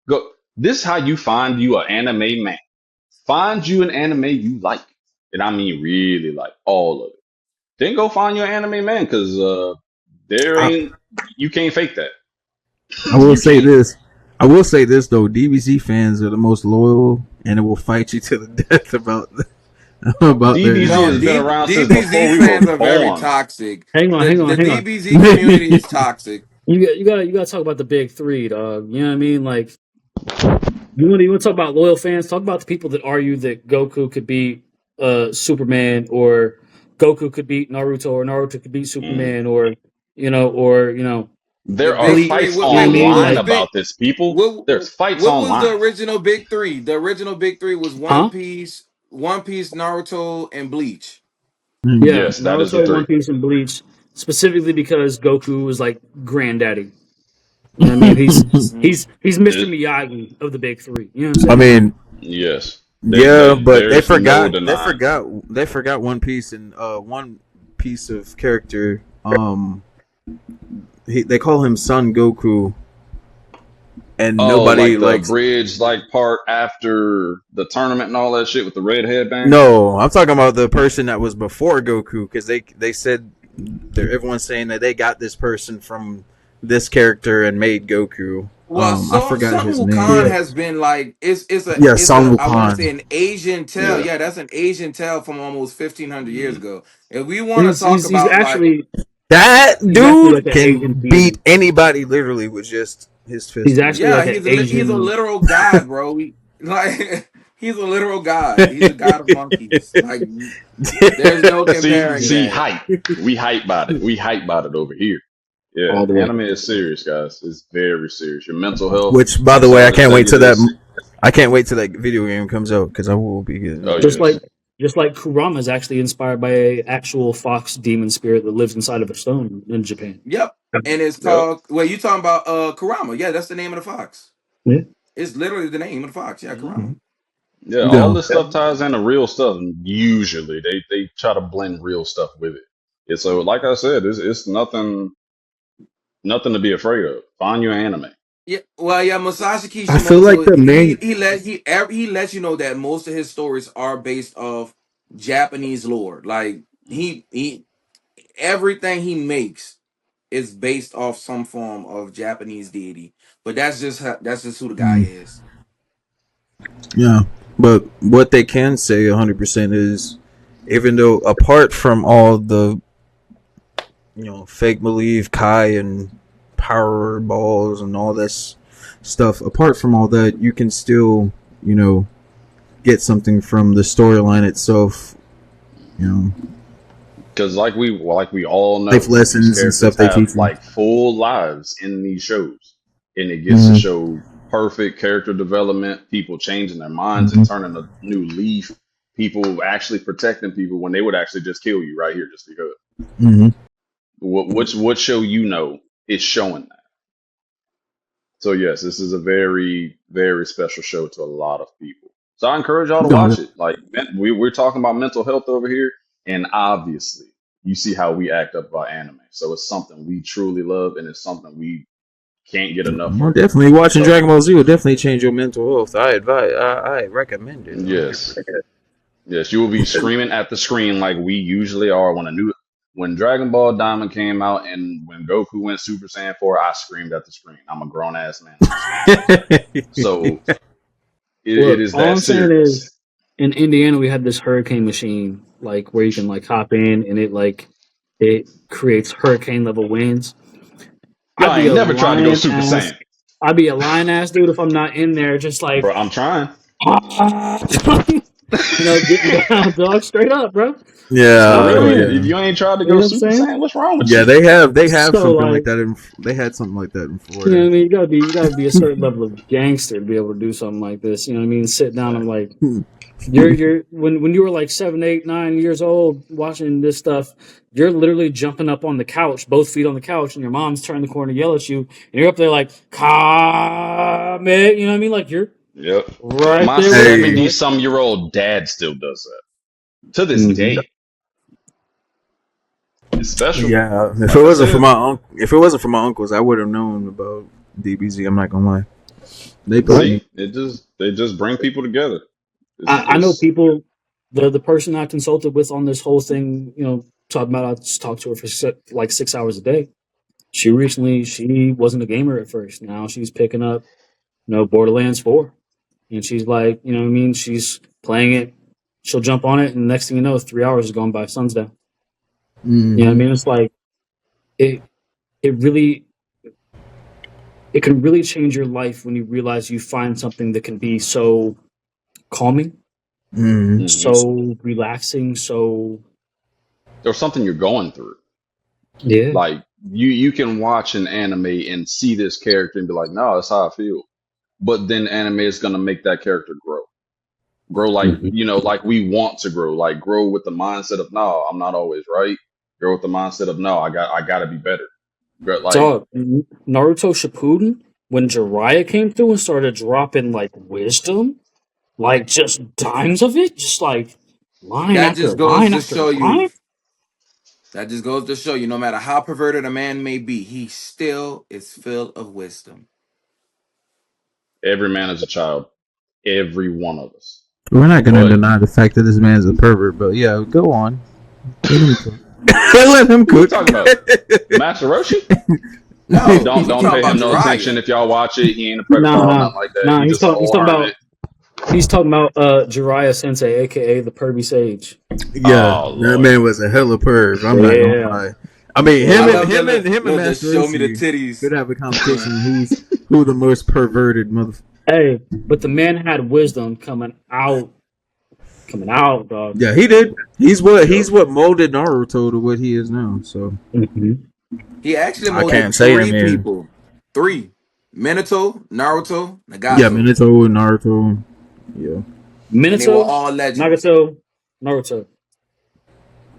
Go. This is how you find you an anime man. Find you an anime you like, and I mean really like all of it. Then go find your anime man, because there I, ain't you can't fake that. I will You say can't. this. I will say this though. DBZ fans are the most loyal, and it will fight you to the death about their DBZ No, has anime. been around since DBZ before we were fans are very born. toxic. Hang on, The hang on, the hang on. DBZ community is toxic. You gotta talk about the big three, dog. You know what I mean? Like you want to talk about loyal fans? Talk about the people that argue that Goku could beat Superman, or Goku could beat Naruto, or Naruto could beat Mm. Superman, or The There are big Bleach. three. fights Wait, You know what I wait, what mean? was online the Like, big? about this, people. What There's fights what was the online. original big three? The original big three was huh? One Piece, Naruto, and Bleach. Mm. Yeah, Yes, that is the Naruto, One three. Piece, and Bleach, specifically because Goku was like granddaddy. You know what I mean? He's Hmm. he's Mr. It, Miyagi of the big three. You know what I'm I saying? mean, yes, yeah, but they there's no forgot. They denying. forgot. They forgot One Piece and one piece of character. They call him Son Goku, and Oh, nobody like the likes. bridge like part after the tournament and all that shit with the red headband. No, I'm talking about the person that was before Goku, because they said everyone's saying that they got this person from this character and made Goku. Well, I so forgot Sun his Wukong name. Yeah. has been like Yeah, it's Son a I want to say Wukong. an Asian tale. Yeah, Yeah, that's an Asian tale from almost 1,500 years mm. ago. If we want to He's talk he's he's about like actually That he's actually like dude an Asian can beat deity. anybody literally with just his He's fist actually movement. yeah, like an he's a Asian. literal god, bro. Like he's a literal god. He's a god of monkeys. Like there's no comparing See, that. hype. We hype about it. We hype about it over here. Yeah, All the way. anime is serious, guys. It's very serious. Your mental health. Which, by I'm the way, sorry to tell you this. I can't wait till that video game comes out because I will be getting Oh into Just it. like yes, just like Kurama is actually inspired by a actual fox demon spirit that lives inside of a stone in Japan. Yep. And it's yep, called well, you talking about Kurama. Yeah, that's the name of the fox. Yeah. It's literally the name of the fox. Yeah, Kurama. yeah. All Yeah. this stuff ties into real stuff, and usually they try to blend real stuff with it. Yeah, so like I said, it's nothing to be afraid of. Find your anime. Yeah, well, yeah, Masashi I feel like Kishimoto, the main. he lets you know that most of his stories are based off Japanese lore. Like he everything he makes is based off some form of Japanese deity. But that's just who the guy Mm, is. yeah. But what they can say 100% is, even though apart from all the fake believe Kai and power balls and all this stuff, apart from all that, you can still get something from the storyline itself. because like we all know, Life these lessons and stuff characters they have teach you. like full lives in these shows, and it gets to show perfect character development, people changing their minds and turning a new leaf, people actually protecting people when they would actually just kill you right here just because. What show is showing that. So yes, this is a very, very special show to a lot of people. So I encourage y'all to No, watch it. Like we're talking about mental health over here, and obviously you see how we act up about anime. So it's something we truly love, and it's something we can't get enough well, of. definitely watching So Dragon Ball Z will definitely change your mental health. I recommend it. yes, yes, you will be screaming at the screen like we usually are when Dragon Ball Diamond came out and when Goku went Super Saiyan 4, I screamed at the screen. I'm a grown ass man. So it Look, is all that I'm saying is, serious. in Indiana, we had this hurricane machine, like where you can like hop in and it creates hurricane level winds. Yo, I'd I be ain't a never tried to go lion Super ass. Saiyan, I'd be a lion ass dude if I'm not in there, just like bro. I'm trying. getting down, dog, straight up, bro. For Stop Yeah, real, playing. if yeah, you ain't tried to You know go what I'm Super saying? Saiyan, what's wrong with yeah. you? They have So something like like, that. They had something like that in you know what I Florida. mean? You gotta be a certain level of gangster to be able to do something like this. You know what I mean? Sit down and like you're when you were like 7, 8, 9 years old watching this stuff, you're literally jumping up on the couch, both feet on the couch, and your mom's turning the corner to yell at you, and you're up there like, Kame, you know what I mean? Like you're Yep. right My there with them. Hey, 70-some-year-old dad still does that to this Mhm. day. It's special. yeah. Like I said, If it wasn't for my uncles, I would have known about DBZ. I'm not gonna lie. They put me. see, they just bring people together. I know It's people. The person I consulted with on this whole thing, talking about, I just talked to her for like 6 hours a day. She wasn't a gamer at first. Now she's picking up, Borderlands 4. And she's like, you know what I mean? She's playing it. She'll jump on it, and next thing you know, 3 hours is going by. Sun's down. You know what I mean? It's like it. It really. It can really change your life when you realize you find something that can be so calming, Mhm. so relaxing, so There's something you're going through. yeah. Like you can watch an anime and see this character and be like, no, that's how I feel. But then anime is gonna make that character grow like Mhm. like we want to grow, like grow with the mindset of no, I'm not always right. Grow with the mindset of no, I gotta be better. Like Dog, Naruto Shippuden, when Jiraiya came through and started dropping like wisdom, like just dimes of it, just like line That after just goes line to after show you. line. That just goes to show you, no matter how perverted a man may be, he still is filled of wisdom. every man is a child, every one of us. We're not gonna But deny the fact that this man's a pervert, but yeah, go on. Let him cook. Let him who are we cook. talking about? Master Roshi? No, Don't we talking pay about him no attention Jiraiya. if y'all watch it. He ain't a Nah, pedophile, nah, nothing like that. nah. He He's just a talking. He's whole talking hermit. about. He's talking about Jiraiya Sensei, aka the Pervy Sage. Yeah, Oh that Lord. man was a hella perv. I'm not gonna Yeah, lie. I mean, I yeah. love the him and look. Just Master show me the Roshi titties. could have a competition. Who the most perverted mother? Hey, but the man had wisdom coming out, dog. Yeah, he did. He's Yep. what molded Naruto to what he is now. So Mhm. He actually I molded can't say three him in. people. Three. Minato, Naruto, Yeah, Nagato. Minato and Naruto. Yeah. And they were Minato, all legends. Nagato, Naruto.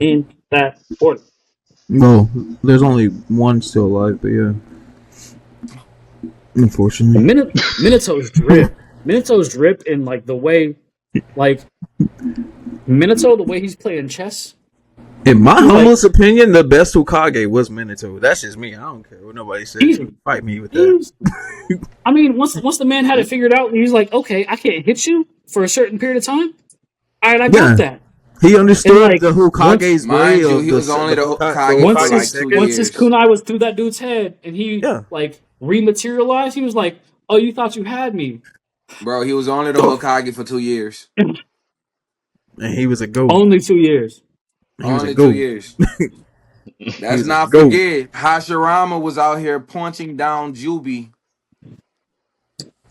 In that order. Well, there's only one still alive, but yeah. Unfortunately. Minato's drip. Minato's drip in like the way, like Minato, the way he's playing chess. In my Like humblest opinion, the best Hokage was Minato. That's just me. I don't care what nobody says. easy. Fight me with that. I mean, once the man had it figured out, he's like, okay, I can't hit you for a certain period of time. All right, I got Yeah. that. He And understood like the Hokage's way Mind you, of he was only the Hokage for once like his 2 once his years. kunai was through that dude's head, and he Yeah. like rematerialized, he was like, "Oh, you thought you had me." Bro, he was only the Hokage for 2 years. And he was a goat. Only 2 years. He was a Only 2 goat. years. He Let's was a not goat. forget, Hashirama was out here punching down Jubi.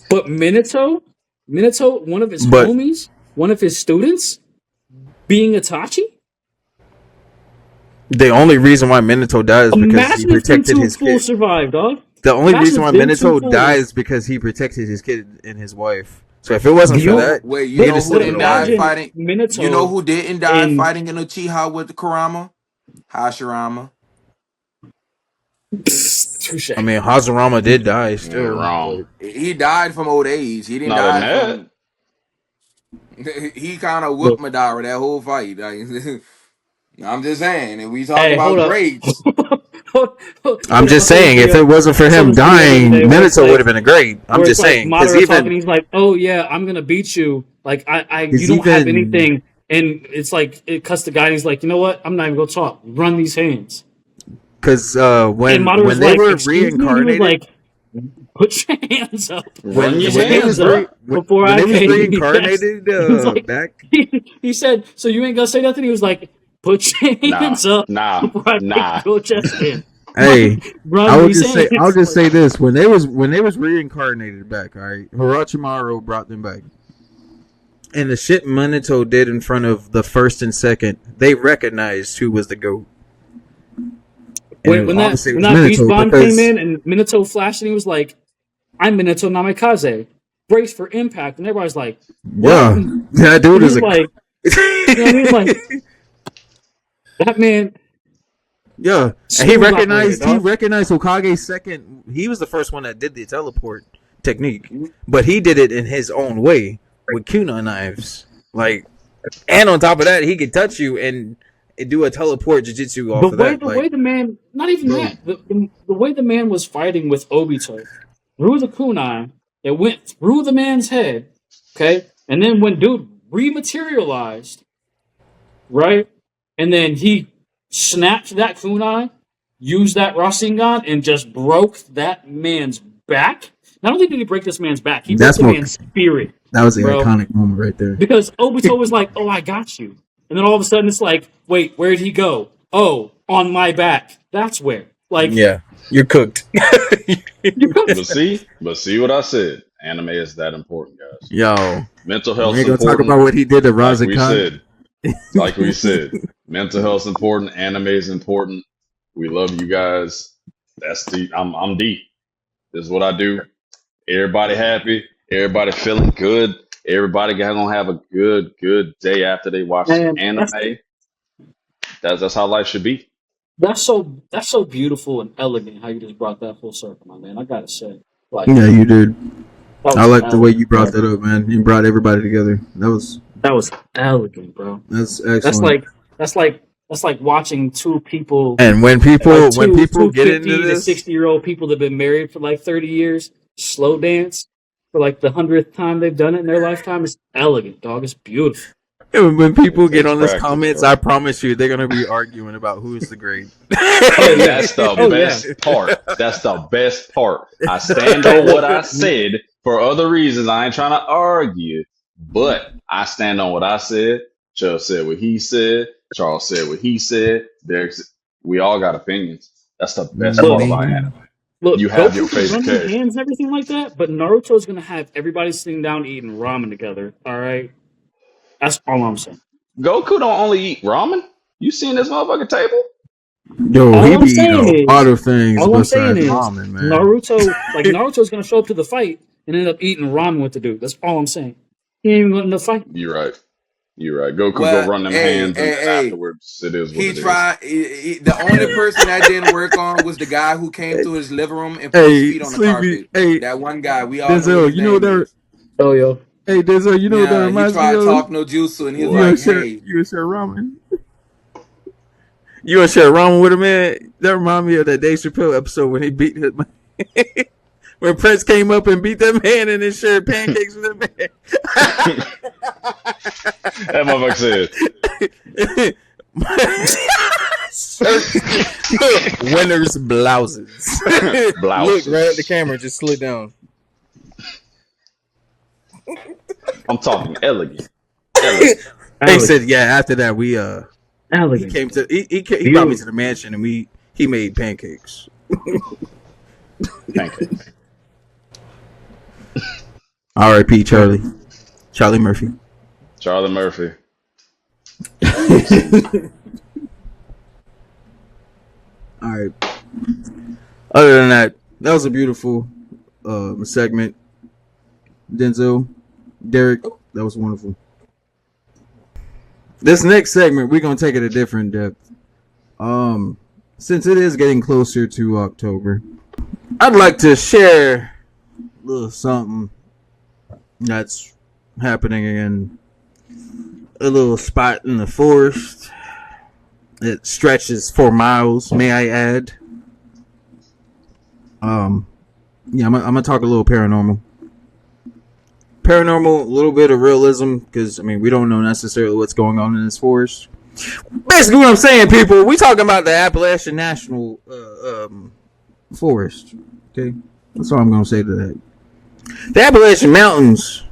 But Minato, one of his But homies, one of his students, being Itachi. The only reason why Minato died is because he Imagine if them protected two his fools kid. survived, dog. The only Imagine reason why if them two Minato fools- died is because he protected his kid and his wife. So if it wasn't for that, Wait, he'd you know have who still been didn't die alive. imagine fighting? Minato. You know who didn't die in- fighting in Uchiha with Kurama? Hashirama. Touche. I mean, Hashirama did die You're still. wrong. He died from old age. He didn't Not in die that. from. He kind of whooped Madara that whole fight. Like, I'm just saying, if we talk Hey, hold about up. greats, I'm just saying, if it wasn't for him dying, Minato would have been a great. I'm just saying, because Madara talking, even he's like, "Oh yeah, I'm gonna beat you. Like you He's don't have even- anything." And it's like it cuts the guy. And he's like, "You know what? I'm not even gonna talk. Run these hands." because when And Madara's they like, were "Excuse me?" He was reincarnated, like, "Put your hands up." Run your when they hands was up. before when I they was came, reincarnated he was like- back. He said, "So you ain't gonna say nothing?" He was like, "Put your hands up Nah, before I nah. take your chest in." Hey, Run I will these just say, hands. I'll just say this: when they was reincarnated back, all right, Orochimaru brought them back, and the shit Minato did in front of the first and second, they recognized who was the GOAT. And When that obviously it was Beast Minato Bomb because- came in and Minato flashed and he was like, "I'm Minato Namikaze, brace for impact," and everybody's like, yeah, "What?" that dude He's is a like, you know what I mean? Like, that man. yeah, and he Smooth recognized operator, dog. Hokage's second. He was the first one that did the teleport technique, but he did it in his own way with kunai knives. Like, and on top of that, he could touch you and do a teleport jujitsu off of that. The way the man, not even that, the way the man was fighting with Obito through the kunai, it went through the man's head, okay, and then when dude rematerialized, right, and then he snapped that kunai, used that Rasengan, and just broke that man's back. Not only did he break this man's back, he That's broke the more- man's spirit. That was an Bro. iconic moment right there. Because Obito was like, "Oh, I got you," and then all of a sudden it's like, "Wait, where did he go? Oh, on my back. That's where." Like, Yeah, you're cooked. you could- But see what I said. Anime is that important, guys. Yo, Mental we health ain't is gonna talk important. about what he did to Like we Rasengan. said, mental health is important. Anime is important. We love you guys. That's deep. I'm deep. This is what I do. Everybody happy. Everybody feeling good. Everybody gonna have a good day after they watch Man, anime. That's how life should be. that's so beautiful and elegant how you just brought that full circle, my man. I gotta say, like, Yeah, you did. that I was like the way you brought elegant, that up, man. You brought everybody together. bro. That was elegant, bro. That's excellent. That's like watching two people. And when people Like when people two get 50 into to this, 60-year-old people that have been married for like 30 years slow dance for like the 100th time they've done it in their lifetime. It's elegant, dog. It's beautiful. when people get It's on this practice, comments, bro. I promise you, they're gonna be arguing about who is the great. And that's the Oh, best part. That's the best part. I stand on what I said for other reasons. I ain't trying to argue, but I stand on what I said. Chubb said what he said. Charles said what he said. We all got opinions. That's the best part about anime. Look, You have Goku your can favorite run his character. hands and everything like that, but Naruto's gonna have everybody sitting down eating ramen together. All right, that's all I'm saying. Goku don't only eat ramen. You seen this motherfucking table? Yo, All he I'm be saying eating is- a lot of things All I'm saying besides is ramen, man. Naruto's gonna show up to the fight and end up eating ramen with the dude. That's all I'm saying. He ain't even going to the fight. You're right. You're right. Goku Well, go run them hey, hands, and hey, then hey. afterwards, it is what He it is. tried. The only person that didn't work on was the guy who came to his living room and put his Hey, feet on the Sleepy. carpet. Hey, That one guy. We all know Denzel, his you know name that. is. Oh, yo. Hey, Denzel, you know what that Yeah, he reminds me tried to of? talk no jutsu, and he was What? You like, and share, "Hey, you and share ramen. You and share ramen with a man. That remind me of that Dave Chappelle episode when he beat him. When Prince came up and beat that man and then shared pancakes with that man. That motherfucker said, Winners blouses. Blouses. Look right at the camera, just slid down. I'm talking elegant. Elegant. They said, yeah. After that, we he Elegant. came to he brought me to the mansion and he made pancakes. Pancakes. R.I.P. Charlie Murphy. Charlie Murphy. All right. Other than that, that was a beautiful segment. Denzel, Derek, that was wonderful. This next segment, we're gonna take it a different depth. Since it is getting closer to October, I'd like to share a little something that's happening in a little spot in the forest. It stretches for miles, may I add. Yeah, I'm gonna talk a little paranormal. Paranormal, a little bit of realism, because I mean we don't know necessarily what's going on in this forest. Basically, what I'm saying, people, we talking about the Appalachian National Forest. Okay, that's all I'm gonna say to that. The Appalachian Mountains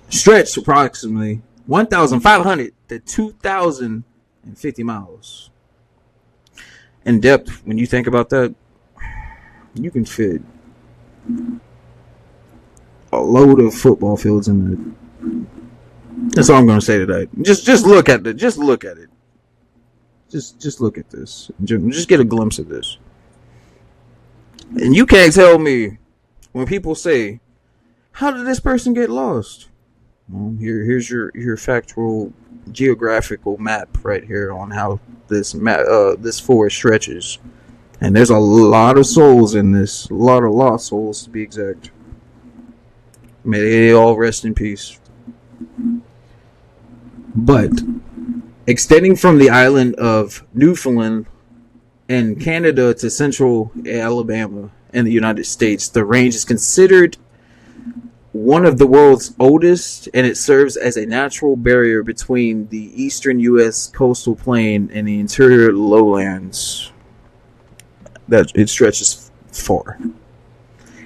stretch approximately 1,500 to 2,050 miles in depth. When you think about that, you can fit a load of football fields in it. That's all I'm going to say today. Just look at it. Just look at it. Just look at this. Just get a glimpse of this. And you can't tell me when people say, "How did this person get lost?" Well, here's your factual geographical map right here on how this forest stretches. And there's a lot of souls in this. A lot of lost souls, to be exact. May they all rest in peace. But extending from the island of Newfoundland in Canada to central Alabama in the United States, the range is considered one of the world's oldest, and it serves as a natural barrier between the eastern U.S. coastal plain and the interior lowlands. That it stretches far.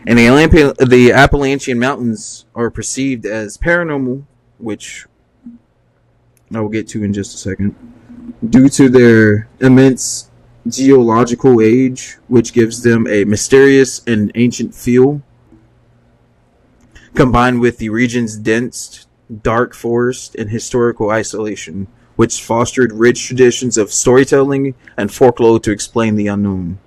And the Appalachian Mountains are perceived as paranormal, which I will get to in just a second, due to their immense geological age, which gives them a mysterious and ancient feel, combined with the region's dense, dark forest and historical isolation, which fostered rich traditions of storytelling and folklore to explain the unknown.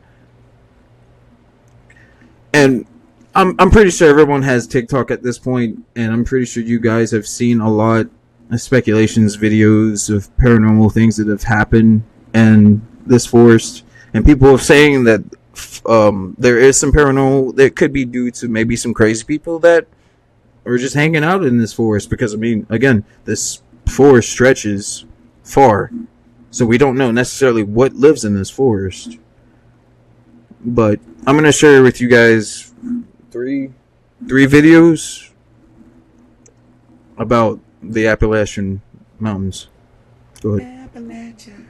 And I'm pretty sure everyone has TikTok at this point, and I'm pretty sure you guys have seen a lot of speculations, videos of paranormal things that have happened in this forest, and people are saying that there is some paranormal that could be due to maybe some crazy people that are just hanging out in this forest. Because I mean, again, this forest stretches far, so we don't know necessarily what lives in this forest. But I'm gonna share with you guys three videos about the Appalachian Mountains. Go ahead. Appalachia.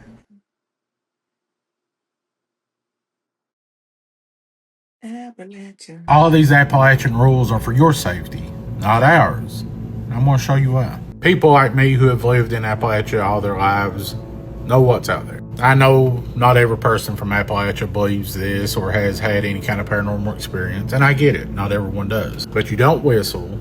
Appalachia. All of these Appalachian rules are for your safety, not ours. I'm going to show you why. People like me who have lived in Appalachia all their lives know what's out there. I know not every person from Appalachia believes this or has had any kind of paranormal experience, and I get it, not everyone does. But you don't whistle,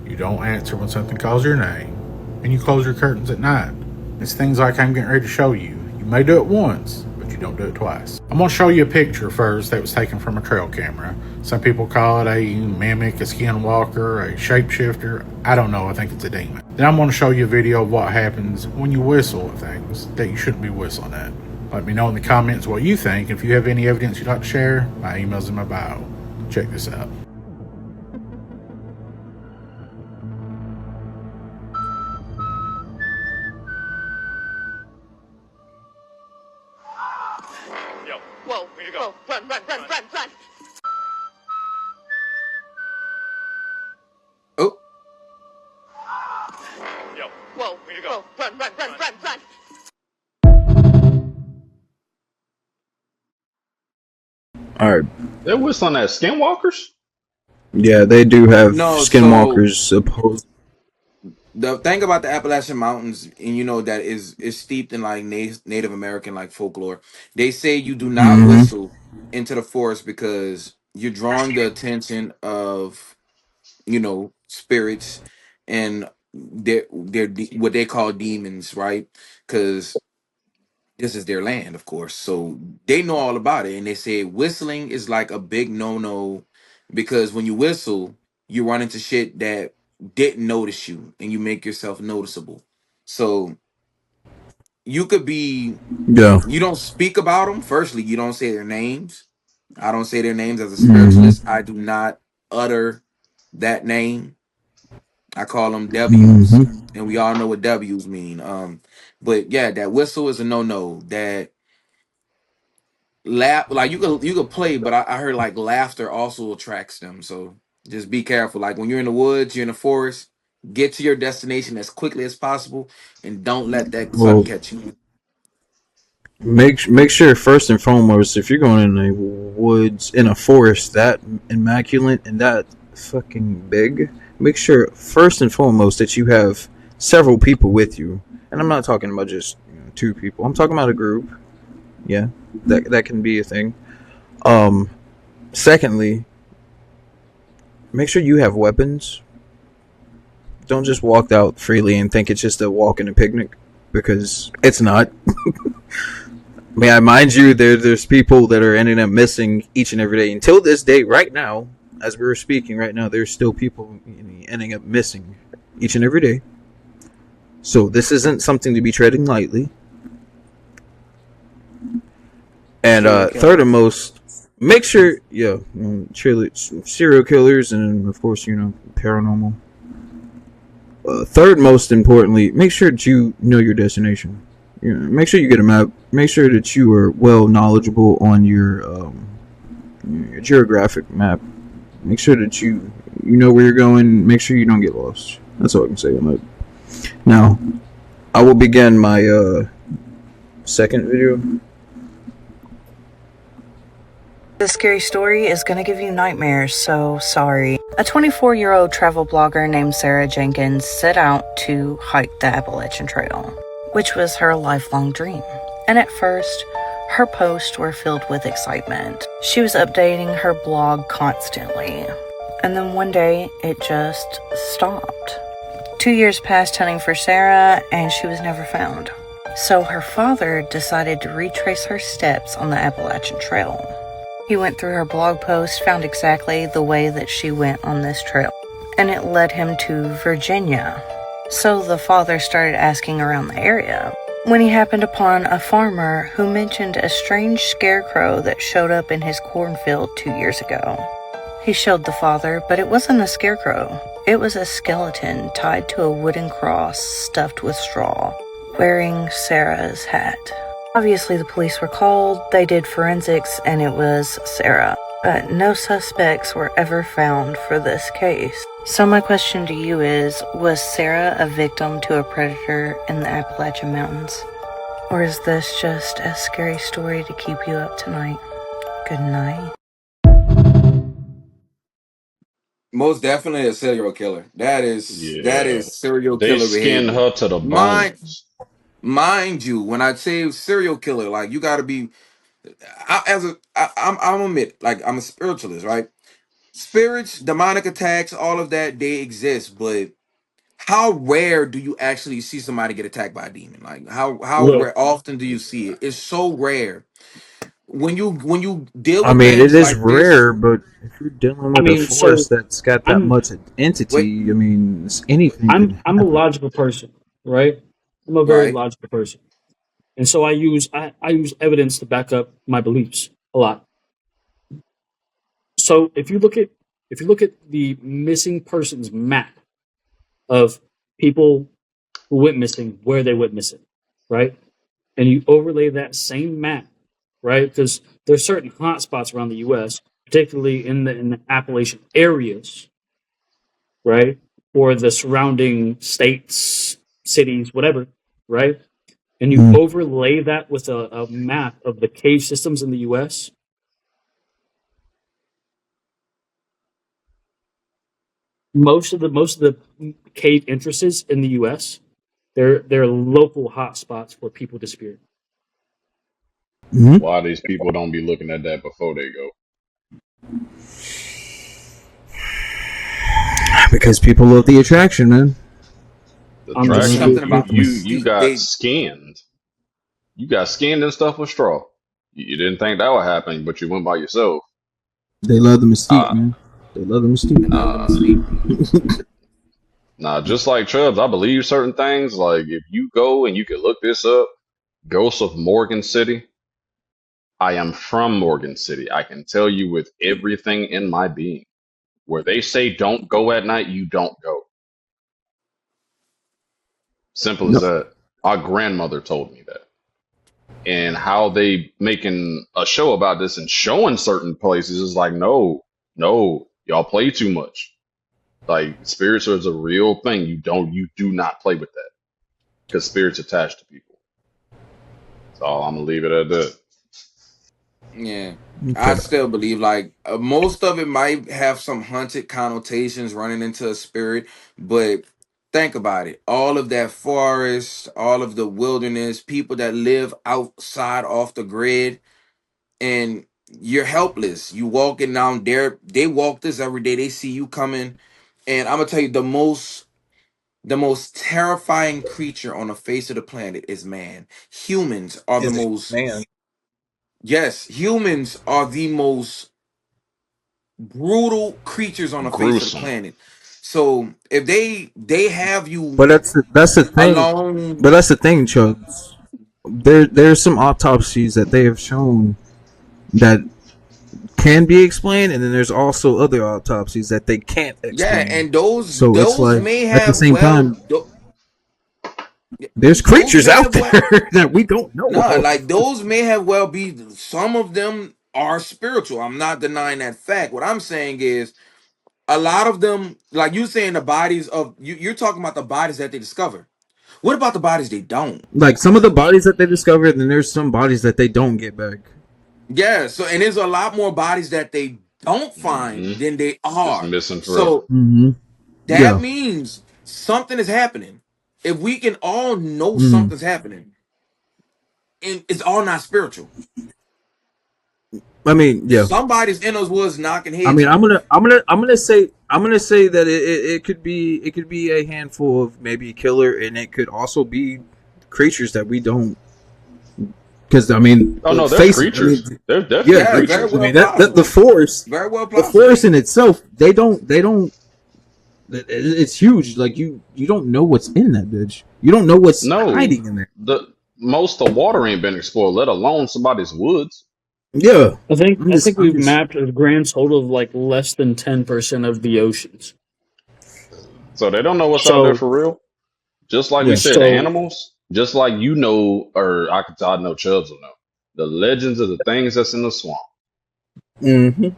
you don't answer when something calls your name, and you close your curtains at night. It's things like I'm getting ready to show you. You may do it once, but you don't do it twice. I'm going to show you a picture first that was taken from a trail camera. Some people call it a mimic, a skinwalker, a shapeshifter. I don't know, I think it's a demon. Then I'm going to show you a video of what happens when you whistle at things that you shouldn't be whistling at. Let me know in the comments what you think. If you have any evidence you'd like to share, my email's in my bio. Check this out. Yo. Whoa. Where you go? Whoa. Run, run, run, run, run. Oh, Yo. Whoa. Where you go? Whoa. Run, run, run, run, run. All right. They're whistling at skinwalkers? Yeah, they do have no. skinwalkers supposed. The thing about the Appalachian Mountains, and you know that is steeped in like Native American like folklore. They say you do not Mm-hmm. whistle into the forest because you're drawing the attention of spirits and what they call demons, right? Because this is their land, of course. So they know all about it. And they say whistling is like a big no-no because when you whistle, you run into shit that didn't notice you and you make yourself noticeable. So you could be, Yeah. you don't speak about them. Firstly, you don't say their names. I don't say their names as a Mm-hmm. spiritualist. I do not utter that name. I call them W's. Mm-hmm. And we all know what W's mean. But yeah, that whistle is a no-no. That laugh, like you could play, but I heard like laughter also attracts them. So just be careful. Like when you're in the woods, you're in the forest, get to your destination as quickly as possible, and don't let that Well, sucker catch you. make sure first and foremost, if you're going in the woods in a forest that immaculate and that fucking big, make sure first and foremost that you have several people with you. And I'm not talking about just two people. I'm talking about a group. Yeah, that can be a thing. Um, Secondly, make sure you have weapons. Don't just walk out freely and think it's just a walk and a picnic, because it's not. May I mind you, there's people that are ending up missing each and every day. Until this day, right now, as we were speaking right now, there's still people ending up missing each and every day. So this isn't something to be treading lightly. And Serial third killer. and most, make sure, yeah, serial killers and of course, paranormal. Third most importantly, make sure that you know your destination. Make sure you get a map. Make sure that you are well knowledgeable on your geographic map. Make sure that you know where you're going. Make sure you don't get lost. That's all I can say on that. Now, I will begin my second video. This scary story is going to give you nightmares, so sorry. A 24-year-old travel blogger named Sarah Jenkins set out to hike the Appalachian Trail, which was her lifelong dream. And at first, her posts were filled with excitement. She was updating her blog constantly. And then one day, it just stopped. 2 years passed hunting for Sarah, and she was never found. So her father decided to retrace her steps on the Appalachian Trail. He went through her blog post, found exactly the way that she went on this trail, and it led him to Virginia. So the father started asking around the area, when he happened upon a farmer who mentioned a strange scarecrow that showed up in his cornfield 2 years ago. He showed the father, but it wasn't a scarecrow. It was a skeleton tied to a wooden cross stuffed with straw, wearing Sarah's hat. Obviously, the police were called, they did forensics, and it was Sarah. But no suspects were ever found for this case. So my question to you is, was Sarah a victim to a predator in the Appalachian Mountains? Or is this just a scary story to keep you up tonight? Good night. Most definitely a serial killer. That is Yeah, serial they killer skinned behavior. her to the Mind bones. mind you, when I say serial killer, like you got to be. I'm admit, like I'm a spiritualist, right? Spirits, demonic attacks, all of that, they exist, but how rare do you actually see somebody get attacked by a demon? Like how Look, rare often do you see it? It's so rare. When you deal I with mean, it things is like this, rare, but if you're dealing I with a mean, so force that's got that I'm much wait, entity, I mean, anything I'm can I'm a happen. logical person, right? I'm a very right? logical person. And so I use evidence to back up my beliefs a lot. So if you look at the missing persons map of people who went missing, where they went missing, right? And you overlay that same map, right? Because there's certain hot spots around the US, particularly in the Appalachian areas, right? Or the surrounding states, cities, whatever, right? And you Mm. overlay that with a map of the cave systems in the US, most of the cave entrances in the US, they're local hotspots where people disappear. Hmm. Why these people don't be looking at that before they go? Because people love the attraction, man. The I'm It's just traction, something saying. about you them. you you got They skinned. You got skinned and stuff with straw. You didn't think that would happen, but you went by yourself. They love the mystique, Uh, man. They love the mystique. nah, just like Chubbs, I believe certain things. Like if you go and you can look this up, Ghosts of Morgan City. I am from Morgan City. I can tell you with everything in my being. Where they say don't go at night, you don't go. Simple as No, that. Our grandmother told me that. And how they making a show about this and showing certain places is like, no, y'all play too much. Like spirits is a real thing. You do not play with that because spirits attached to people. So I'm gonna leave it at that. Yeah, I okay. still believe like most of it might have some haunted connotations running into a spirit, but think about it. All of that forest, all of the wilderness, people that live outside off the grid, and you're helpless. You walking down there, they walk this every day. They see you coming, and I'm gonna tell you the most terrifying creature on the face of the planet is man. Humans are the Is it most man? Yes, humans are the most brutal creatures on the face of the Gruesome. planet. So if they have But you that's the thing. alone, But that's the thing, Chubbs. There's some autopsies that they have shown that can be explained, and then there's also other autopsies that they can't yeah, explain. and those So it's those like may at the have same time, there's those creatures may out have there that we don't know nah, of. like those may have well be some of them are spiritual. I'm not denying that fact. What I'm saying is a lot of them, like you saying the bodies of you're talking about the bodies that they discover. What about the bodies they don't? Like some of the bodies that they discovered, and there's some bodies that they don't get back. Yeah, so and there's a lot more bodies that they don't Hmm. find than they Just are. missing forever. So Mm-hmm. that Yeah. means something is happening. If we can all know Mm. something's happening, and it's all not spiritual. I mean, yeah. Somebody's in those woods knocking I heads mean, off. I'm gonna say that it could be a handful of maybe a killer, and it could also be creatures that we don't. Because I mean, Oh no, they're face it. I mean, creatures. They're definitely yeah, Yeah, very creatures. I well mean that the possible. forest, Very well the possible. forest in itself, they don't. It's huge. Like you don't know what's in that bitch. You don't know what's No, hiding in there. the most of the water ain't been explored, let alone somebody's woods. Yeah, I think I'm I just, think I'm we've just mapped a grand total of like less than 10% of the oceans. So they don't know what's out there So for real. Just like we yeah. said, so animals. Just like you know, or I know Chubbs will know the legends of the things that's in the swamp. Mm-hmm.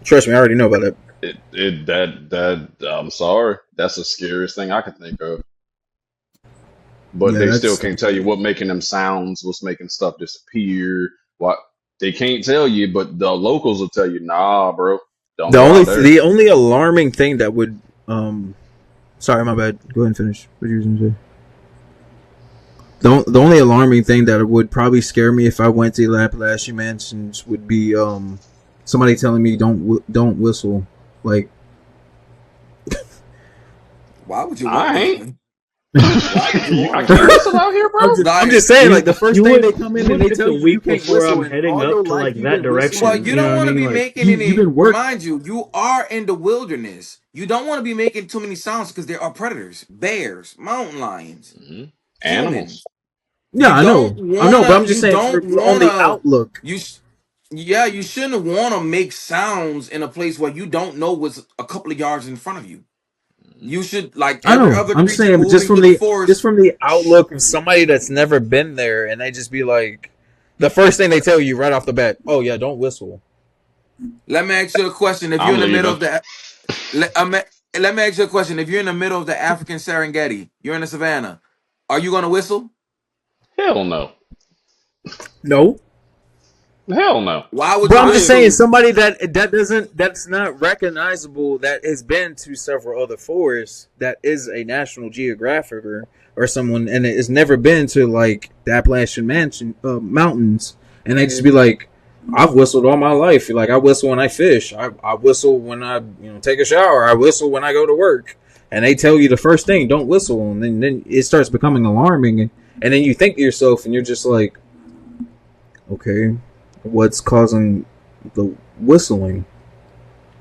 Trust me, I already know about that. That I'm sorry, that's the scariest thing I can think of. But Yeah, they still that's can't tell you what making them sounds, what's making stuff disappear. What they can't tell you, but the locals will tell you, nah, bro, don't go out there. the only alarming thing that would Sorry, my bad. Go ahead and finish what you were going to say. The only alarming thing that would probably scare me if I went to Appalachian Mansions would be somebody telling me don't whistle. Like Why would you want I ain't. that? Why would you I want can't that? whistle out here, bro. I'm Like, just saying, you like the first you thing would they come in you and would they pick tell the you week can't before whistle, I'm and heading all your up to life like you've that been well, direction. whistling. you You know don't what I want to mean? be Like making You've any. been work. Remind you, you are in the wilderness. You don't want to be making too many sounds because there are predators, bears, mountain lions, Hmm. humans. Animals. Yeah, I know, but I'm just You saying don't for on the wanna. outlook. You. Yeah, you shouldn't want to make sounds in a place where you don't know what's a couple of yards in front of you. You should like I every know. other I'm just creature saying, but moving through the just forest. from the outlook of somebody that's never been there, and they just be like, the first thing they tell you right off the bat, oh yeah, don't whistle. Let me ask you a question. If you're I'm in the middle leaving. of the let me ask you a question. If you're in the middle of the African Serengeti, you're in the savannah, are you gonna whistle? Hell no. No, Hell no. Why would but you I'm just saying whistle? somebody that's not recognizable, that has been to several other forests, that is a National Geographic or someone, and it has never been to like the Appalachian mountains, and they just be like, I've whistled all my life. Like I whistle when I fish. I whistle when I take a shower. I whistle when I go to work. And they tell you the first thing, don't whistle, and then it starts becoming alarming. And then you think to yourself, and you're just like, okay, what's causing the whistling?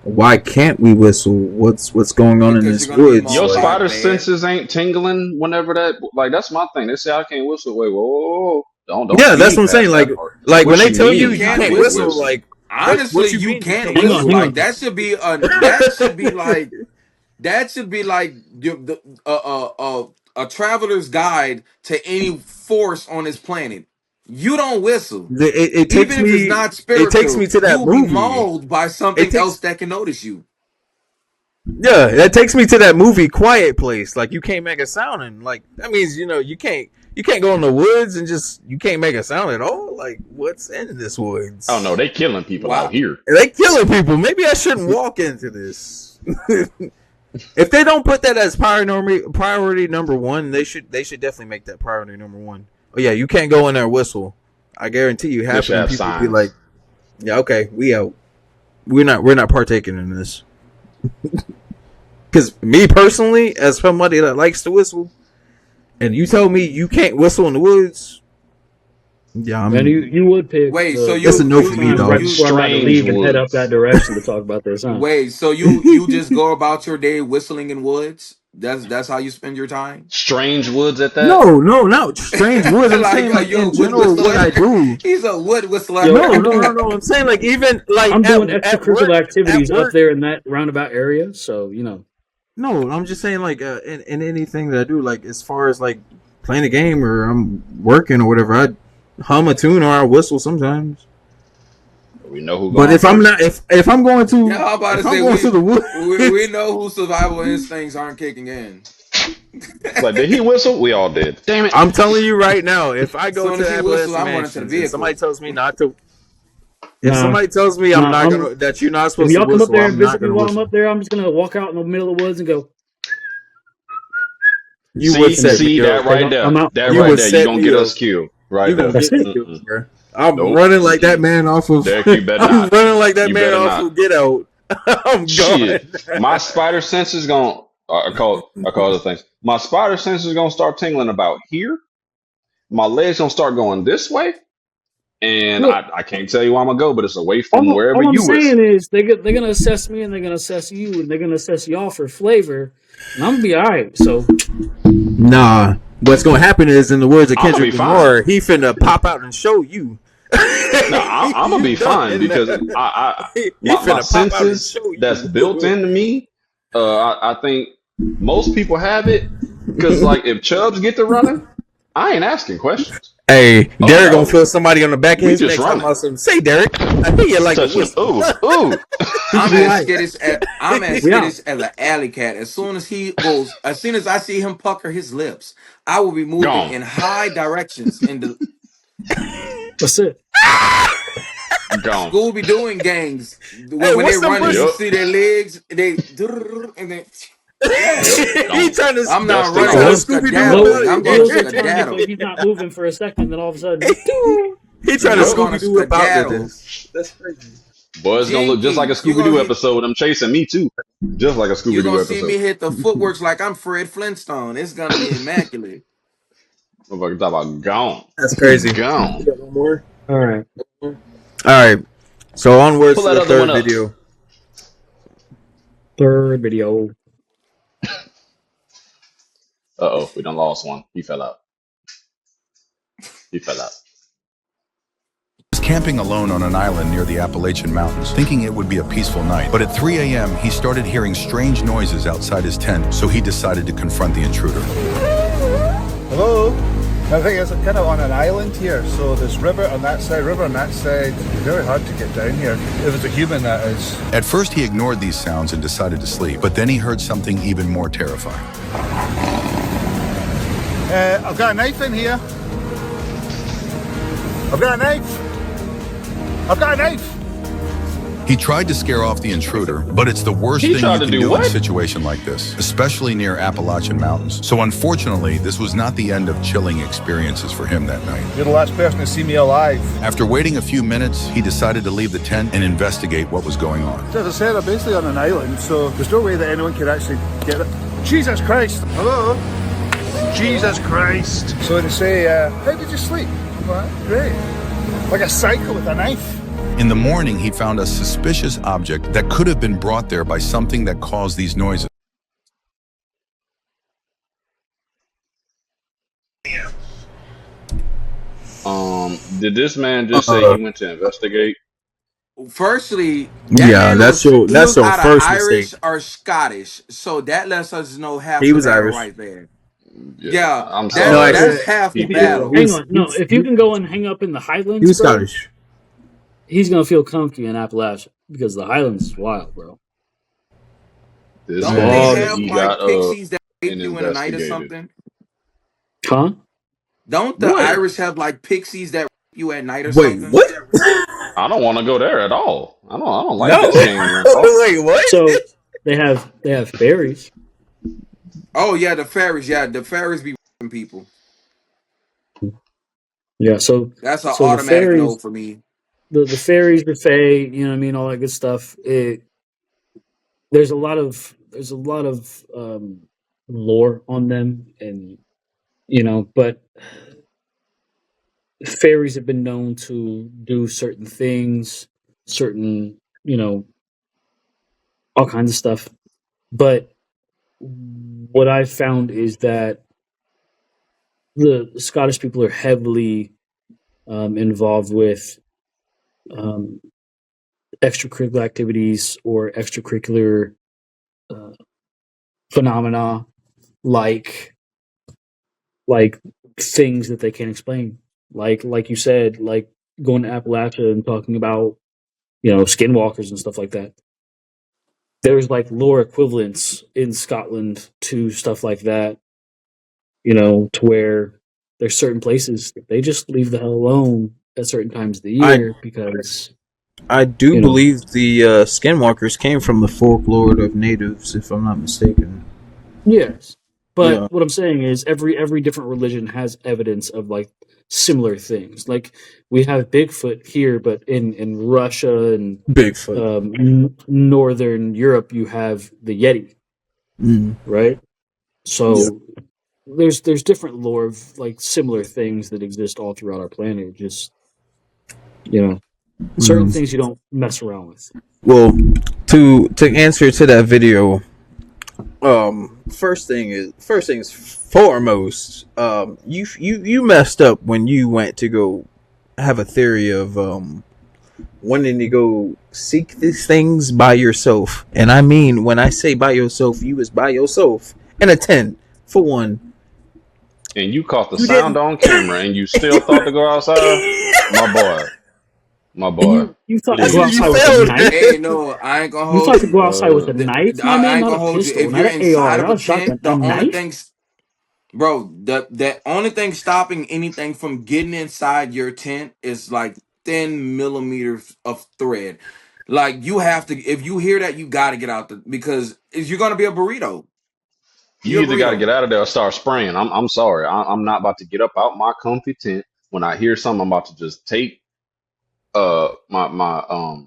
Why can't we whistle? What's going on in Because this you're gonna be woods? Your mauled Like, by a spider bear. senses ain't tingling whenever that. Like that's my thing. They say I can't whistle. Wait, whoa. Don't yeah, that's speed what I'm saying. past Like, that part. like What when they you tell mean you You you can't can't whistle. whistle, like, Honestly, what you you mean can't Hang on, whistle. hang Like on. that should be like a traveler's guide to any force on this planet. You don't whistle. it takes Even if it's me not it takes spiritual, me to you that will be movie. mauled by It something else takes that can notice you. yeah, that takes me to that movie Quiet Place. Like, you can't make a sound, and like that means you can't go in the woods and just you can't make a sound at all. Like, what's in this woods? Oh no, they killing people out Wow. here. They killing people. Maybe I shouldn't walk into this. If they don't put that as priority number one, they should definitely make that priority number one. Oh yeah, you can't go in there and whistle. I guarantee you, half should of have them people signs. be like, "Yeah, okay, we out. We're not partaking in this." Because me personally, as somebody that likes to whistle, and you tell me you can't whistle in the woods, yeah, Man, you would pick. Wait, so That's a no for me, time dog. right before I'm about to Strange leave and head up woods. that direction to talk about this, huh? wait, so you just go about your day whistling in woods? That's how you spend your time? Strange woods at that. No, not strange woods. I'm Like, saying, are like, you a in wood general, what whistler? I do. He's a wood whistler. Yo, No. I'm saying, like, even like I'm doing at extracurricular work, activities at up work. there in that roundabout area, so No, I'm just saying, like, in anything that I do, like, as far as like playing a game or I'm working or whatever, I hum a tune or I whistle sometimes. We know who. But going if I'm first. not, if I'm going to, Yeah, I'm about if to I'm say going to the woods, we know whose survival instincts aren't kicking in. Like, did he whistle? We all did. Damn it! I'm telling you right now, if I go Soon to as he the whistles, Appalachian I'm running to the Mansions and vehicle. somebody tells me not to, if Nah. somebody tells me Nah, I'm not gonna, that you're not if supposed to y'all come up whistle, there and I'm not visit me gonna while I'm whistle. up there, I'm just gonna walk out in the middle of the woods and go. You would set me see that up. right there. I'm out. That You right would there. set You gonna me get up. us killed right You gonna there. get me it. killed, bro. I'm Nope. running like that man off of. Derek, you better I'm not. running like that You man better off not. of Get Out. I'm Shit, gone. my spider sense is gonna. I call other things. My spider sense is gonna start tingling about here. My legs gonna start going this way, and Look, I can't tell you where I'm gonna go, but it's away from wherever all I'm you saying whistle. is they're gonna assess me and they're gonna assess you and they're gonna assess y'all for flavor, and I'm gonna be all right. So Nah. What's gonna happen is, in the words of I'm gonna be Kendrick fine. Lamar, he finna pop out and show you. No, I'm gonna be fine because He my finna pop out and senses show you. that's built into me. I think most people have it because, like, if Chubbs get to running, I ain't asking questions. Hey, Oh, Derek no. gonna feel somebody on the back of We his neck just talking running. about something. Say, Derek, I think you like the Touching. whistle. Ooh. I'm We as out. skittish as We out. an alley cat. As soon as I see him pucker his lips, I will be moving Gone. in high directions in the That's it. Gone. Scooby Dooing gangs. When they what's them run, you Yep. see their legs, and then Yep. He trying to. I'm not Dusty running. gone. I'm Scooby-Doo skedaddling. I'm going to Wheels are turning, skedaddle. but he's not moving for a second. Then all of a sudden, He trying to I'm gonna Scooby Doo up out skedaddle. this. That's crazy. Boy, it's gonna look just like a Jinky, you Scooby Doo gonna episode with them chasing me too. Just like a Scooby you're Doo gonna see me episode. hit the footworks like I'm Fred Flintstone. It's gonna be immaculate. Motherfucker talk about gone. That's crazy. Gone. You got one more? all right. All right. So onwards Pull to that the other third one up. video. Third video. We done lost one. He fell out. Was camping alone on an island near the Appalachian Mountains, thinking it would be a peaceful night. But at 3 a.m., he started hearing strange noises outside his tent, so he decided to confront the intruder. Hello? I think it's kind of on an island here, so there's river on that side, Very hard to get down here. If it's a human, that is. At first, he ignored these sounds and decided to sleep, but then he heard something even more terrifying. I've got a knife in here. I've got a knife! He tried to scare off the intruder, but it's the worst He thing tried you to can do do in what? a situation like this, especially near Appalachian Mountains. So unfortunately, this was not the end of chilling experiences for him that night. You're the last person to see me alive. After waiting a few minutes, he decided to leave the tent and investigate what was going on. As I said, I'm basically on an island, so there's no way that anyone could actually get it. Jesus Christ! Hello? Jesus Christ. So they say, how did you sleep? I'm like, great. Like a psycho with a knife. In the morning, he found a suspicious object that could have been brought there by something that caused these noises. Did this man just say he went to investigate? Firstly, Yeah, that's your either first Irish mistake. or Scottish, so that lets us know half He the was battle Irish. right there. Yeah, Yeah, I'm that's sorry. No, actually, that's half the he battle. did. Hang on, no. If you can go and hang up in the Highlands, He was bro, Scottish. he's gonna feel comfy in Appalachia because the Highlands is wild, bro. This Don't man they All said have he like got pixies that rape and you in a night or investigated. something? Huh? Don't the What? Irish have like pixies that rape you at night or Wait, something? what? I don't want to go there at all. I don't like No. this game, Grandpa. Wait, what? So they have fairies. Oh yeah, the fairies. Yeah, the fairies be raping people. Yeah, so That's an so the automatic no fairies, for me. the fairies, the fae, you know what I mean, all that good stuff. There's a lot of lore on them, and but fairies have been known to do certain things, certain all kinds of stuff. But what I've found is that the Scottish people are heavily involved with um, extracurricular activities or extracurricular uh, phenomena, like things that they can't explain, like you said, like going to Appalachia and talking about skinwalkers and stuff like that. There's like lore equivalents in Scotland to stuff like that, to where there's certain places that they just leave the hell alone at certain times of the year because I do you know. believe the skinwalkers came from the folklore of natives, if I'm not mistaken. Yes. But Yeah. what I'm saying is every different religion has evidence of like similar things. Like we have Bigfoot here, but in Russia and Bigfoot. Northern Europe you have the Yeti, right? So there's different lore of like similar things that exist all throughout our planet. Just certain things you don't mess around with. Well, to answer to that video, first things foremost, you messed up when you went to go have a theory of wanting to go seek these things by yourself. And I mean, when I say by yourself, you was by yourself in a tent for one. And you caught the sound on camera, and you still thought to go outside, my boy. You thought to go outside with a knife? Hey, no, I ain't gonna hold you. You thought to go outside with a knife, my man, I ain't not gonna a hold you. pistol, If not you're an inside AR, of not a a shotgun, tent, the a only knife. thing, bro, the only thing stopping anything from getting inside your tent is like 10 millimeters of thread. Like you have to, if you hear that, you got to get out because you're gonna be a burrito. You You're a either got to burrito. get out of there or start spraying. I'm sorry. I'm not about to get up out my comfy tent when I hear something. I'm about to just take my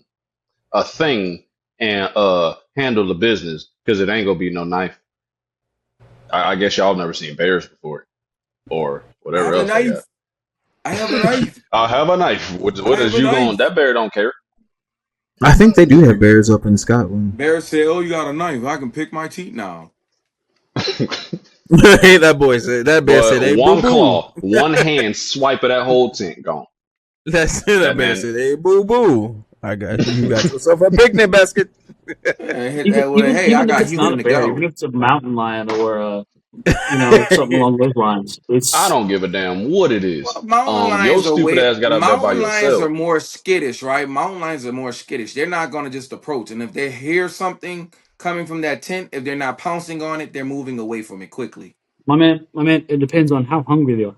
a thing and handle the business because it ain't gonna be no knife. I guess y'all never seen bears before or I whatever have a else they got. knife. I have a knife. I have a knife. What I have is a you going? knife. That bear don't care. I think they do have bears up in Scotland. Bear said, "Oh, you got a knife? I can pick my teeth now." Hey, that boy said. That bear said, "Hey, one boo boo." claw, one hand, swipe of that whole tent gone. That That bear man. said, "Hey, boo boo. I got you. Got yourself a picnic basket." And hit that with, "Hey, I Even if got it's not human a to bear, go." even if it's a mountain lion or something along those lines, I don't give a damn what it is. Well, mountain Your lions are stupid ass got out there by mountain lions yourself. are more skittish, right? Mountain lions are more skittish. They're not gonna just approach, and if they hear something coming from that tent, if they're not pouncing on it, they're moving away from it quickly. my man, it depends on how hungry they are.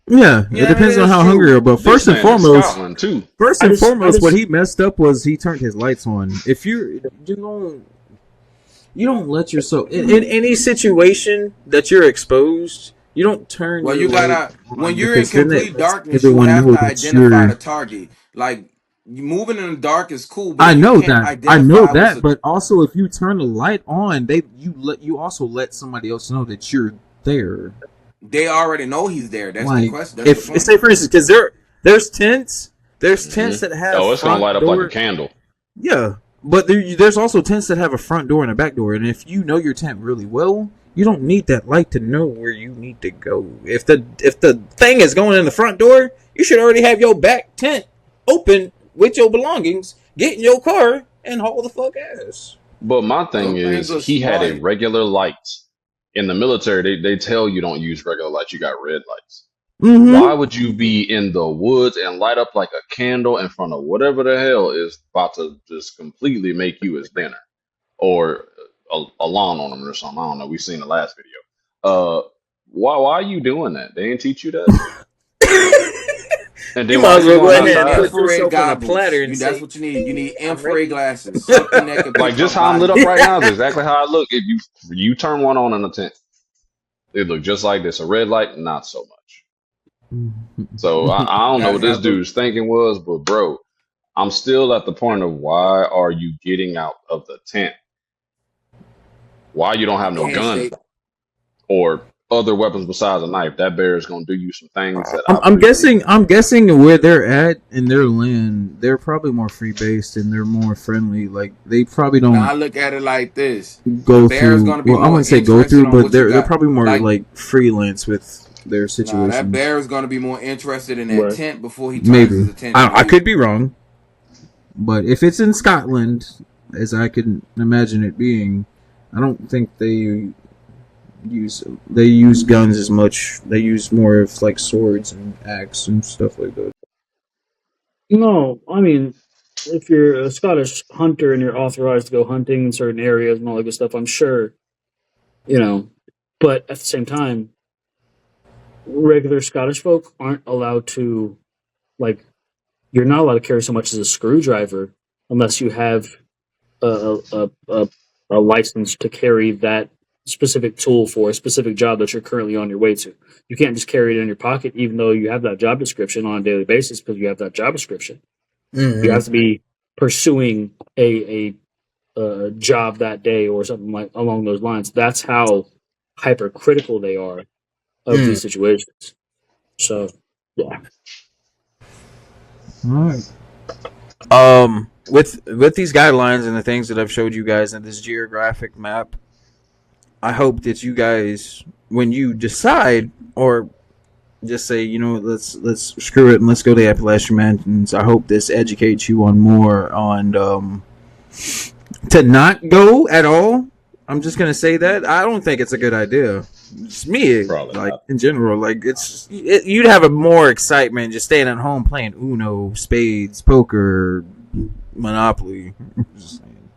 Yeah, it Yeah, depends on that's how true. hungry you are. But This first and man in foremost, Scotland too. what he messed up was he turned his lights on. If you don't let yourself in any situation that you're exposed, you don't turn. Well, your you light gotta on when you're in because then complete it lets darkness, you everyone have know to that identify you're. the target. Like moving in the dark is cool, but I if you know can't that. I know identify what's that. But also, if you turn the light on, you also let somebody else know that you're there. They already know he's there. That's the Like, question. That's the if point. say for instance, because there's tents that have Oh, it's gonna front light up door. like a candle. Yeah, but there's also tents that have a front door and a back door, and if you know your tent really well, you don't need that light to know where you need to go. If the thing is going in the front door, you should already have your back tent open with your belongings, get in your car, and haul the fuck ass. But my thing Those is, things are he had a smart. regular light. In the military, they tell you don't use regular lights. You got red lights. Mm-hmm. Why would you be in the woods and light up like a candle in front of whatever the hell is about to just completely make you his dinner or a lawn ornament or something? I don't know. We've seen the last video. Why are you doing that? They didn't teach you that. And You then might why as you well go going You ahead need and outside? put infrared yourself on a goggles. platter and That's say, what you need. You need "I'm infrared ready." glasses. Something that could Like pick just up how I'm lit up body. right now is exactly how I look. If you turn one on in a tent, it look just like this. A red light, not so much. So I don't know what this Have a dude's thinking was, but bro, I'm still at the point of why are you getting out of the tent? Why you don't have no can't gun stay. or other weapons besides a knife? That bear is gonna do you some things that I I'm believe. guessing where they're at in their land, they're probably more free based and they're more friendly. Like they probably Now I don't look at it like this: the go bear is through. going to be Well, I more wouldn't say go interested through, on but what you they're got. probably more Like, like freelance with their nah, that situations. bear is going to be more interested in that Right. tent before he turns his Maybe attention I to could you. be wrong, but if it's in Scotland, as I can imagine it being, I don't think they use guns as much. They use more of like swords and axe and stuff like that. No, I mean, if you're a Scottish hunter and you're authorized to go hunting in certain areas and all that good stuff, I'm sure, you know. But at the same time, regular Scottish folk aren't allowed to, like, you're not allowed to carry so much as a screwdriver unless you have a license to carry that specific tool for a specific job that you're currently on your way to. You can't just carry it in your pocket, even though you have that job description on a daily basis because you have that job description. You have to be pursuing a job that day or something like along those lines. That's how hypercritical they are of these situations. So, yeah. All right. With these guidelines and the things that I've showed you guys in this geographic map, I hope that you guys, when you decide or just say, let's screw it and let's go to the Appalachian Mountains, I hope this educates you on more on to not go at all. I'm just gonna say that I don't think it's a good idea. It's me, Probably like not. in general, like you'd have a more excitement just staying at home playing Uno, spades, poker, Monopoly. Just saying.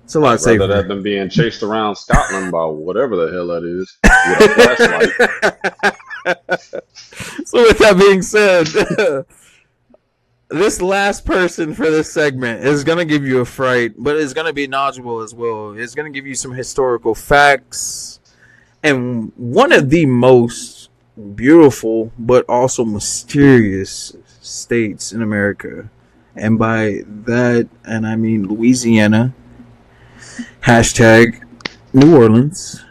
It's a lot I'd rather that safer. than being chased around Scotland by whatever the hell that is with a flashlight. So with that being said, this last person for this segment is going to give you a fright, but it's going to be knowledgeable as well. It's going to give you some historical facts and one of the most beautiful but also mysterious states in America. And by that, and I mean Louisiana. Hashtag New Orleans.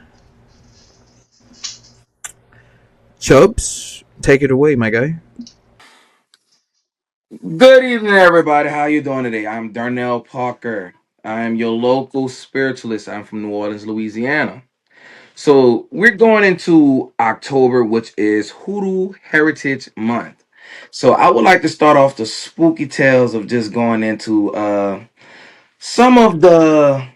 Chubbs, take it away, my guy. Good evening, everybody. How you doing today? I'm Darnell Parker. I am your local spiritualist. I'm from New Orleans, Louisiana. So we're going into October, which is Hoodoo Heritage Month. So I would like to start off the spooky tales of just going into some of the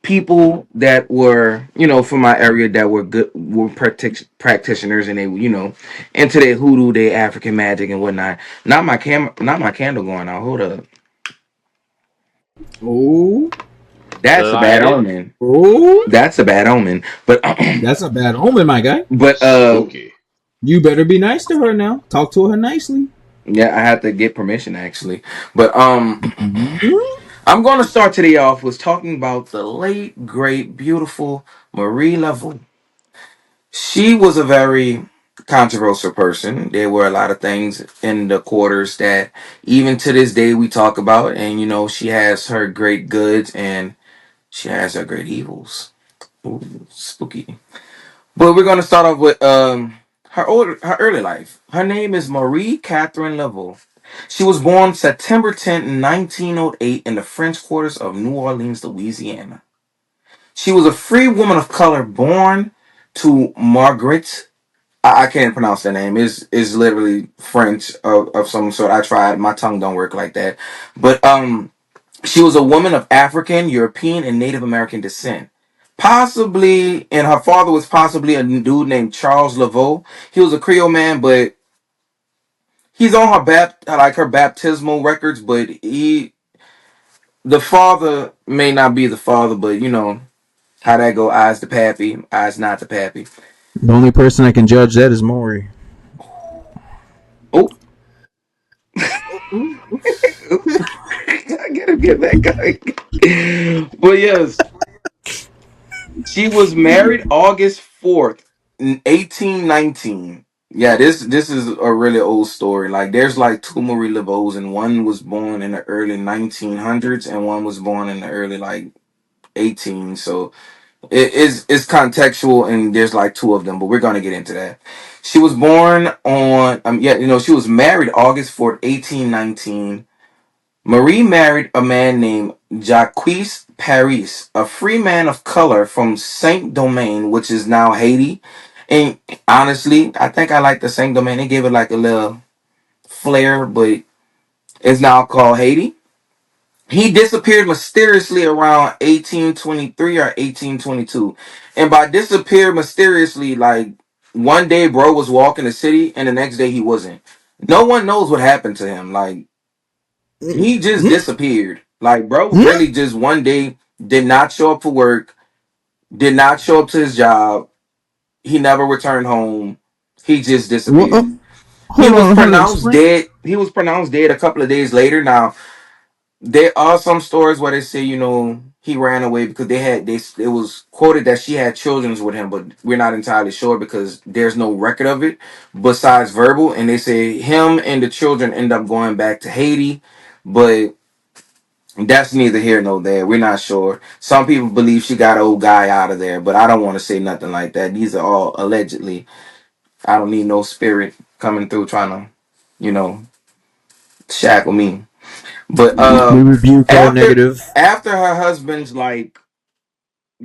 people that were, from my area that were good, were practitioners, and they, into their hoodoo, their African magic and whatnot. Not my candle going out. Hold up, Oh, that's Should a I bad hit it? omen. oh, That's a bad omen. But that's a bad omen, my guy. but Spooky. You better be nice to her now. Talk to her nicely. yeah, I had to get permission actually. But I'm going to start today off with talking about the late great beautiful Marie Laveau. She was a very controversial person. There were a lot of things in the quarters that even to this day we talk about, and she has her great goods and she has her great evils. Ooh, spooky. But we're gonna start off with her early life. Her name is Marie Catherine Laveau. She was born September 10th, 1908 in the French quarters of New Orleans, Louisiana. She was a free woman of color born to Margaret. I can't pronounce that name. Is literally French of some sort. I tried. My tongue don't work like that. But she was a woman of African, European, and Native American descent. Possibly, and her father was possibly a dude named Charles Laveau. He was a Creole man, but he's on her baptismal records. But the father may not be the father, but you know how that go. Eyes the pappy, eyes not the pappy. The only person that can judge that is Maury. Oh, I gotta get that guy. But yes, she was married August 4th, 1819. Yeah, this is a really old story. Like there's like two Marie Laveaux, and one was born in the early 1900s and one was born in the early like 18. So it's contextual and there's like two of them, but we're gonna get into that. She was born on she was married August 4th, 1819. Marie married a man named Jacques Paris, a free man of color from Saint Domingue, which is now Haiti. And honestly, I think I like the Saint Domingue. They gave it like a little flair, but it's now called Haiti. He disappeared mysteriously around 1823 or 1822. And by disappeared mysteriously, like one day bro was walking the city and the next day he wasn't. No one knows what happened to him. Like he just disappeared. Like, bro, really just one day did not show up for work, did not show up to his job. He never returned home. He just disappeared. He was pronounced dead. He was pronounced dead a couple of days later. Now, there are some stories where they say, he ran away because it was quoted that she had children with him, but we're not entirely sure because there's no record of it besides verbal. And they say him and the children end up going back to Haiti, but that's neither here nor there. We're not sure. Some people believe she got an old guy out of there, but I don't want to say nothing like that. These are all allegedly. I don't need no spirit coming through trying to, shackle me. But We rebuke all after negative. after her husband's like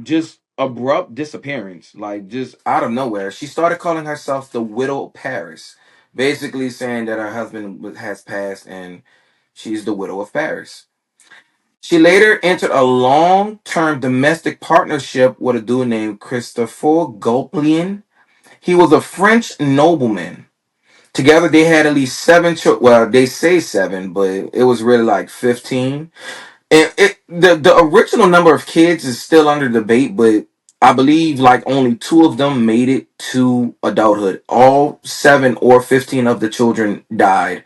just abrupt disappearance, like just out of nowhere, she started calling herself the Widow Paris, basically saying that her husband has passed and she's the widow of Paris. She later entered a long-term domestic partnership with a dude named Christopher Gauplin. He was a French nobleman. Together, they had at least seven children. Well, they say seven, but it was really like 15. And the original number of kids is still under debate, but I believe like only two of them made it to adulthood. All 7 or 15 of the children died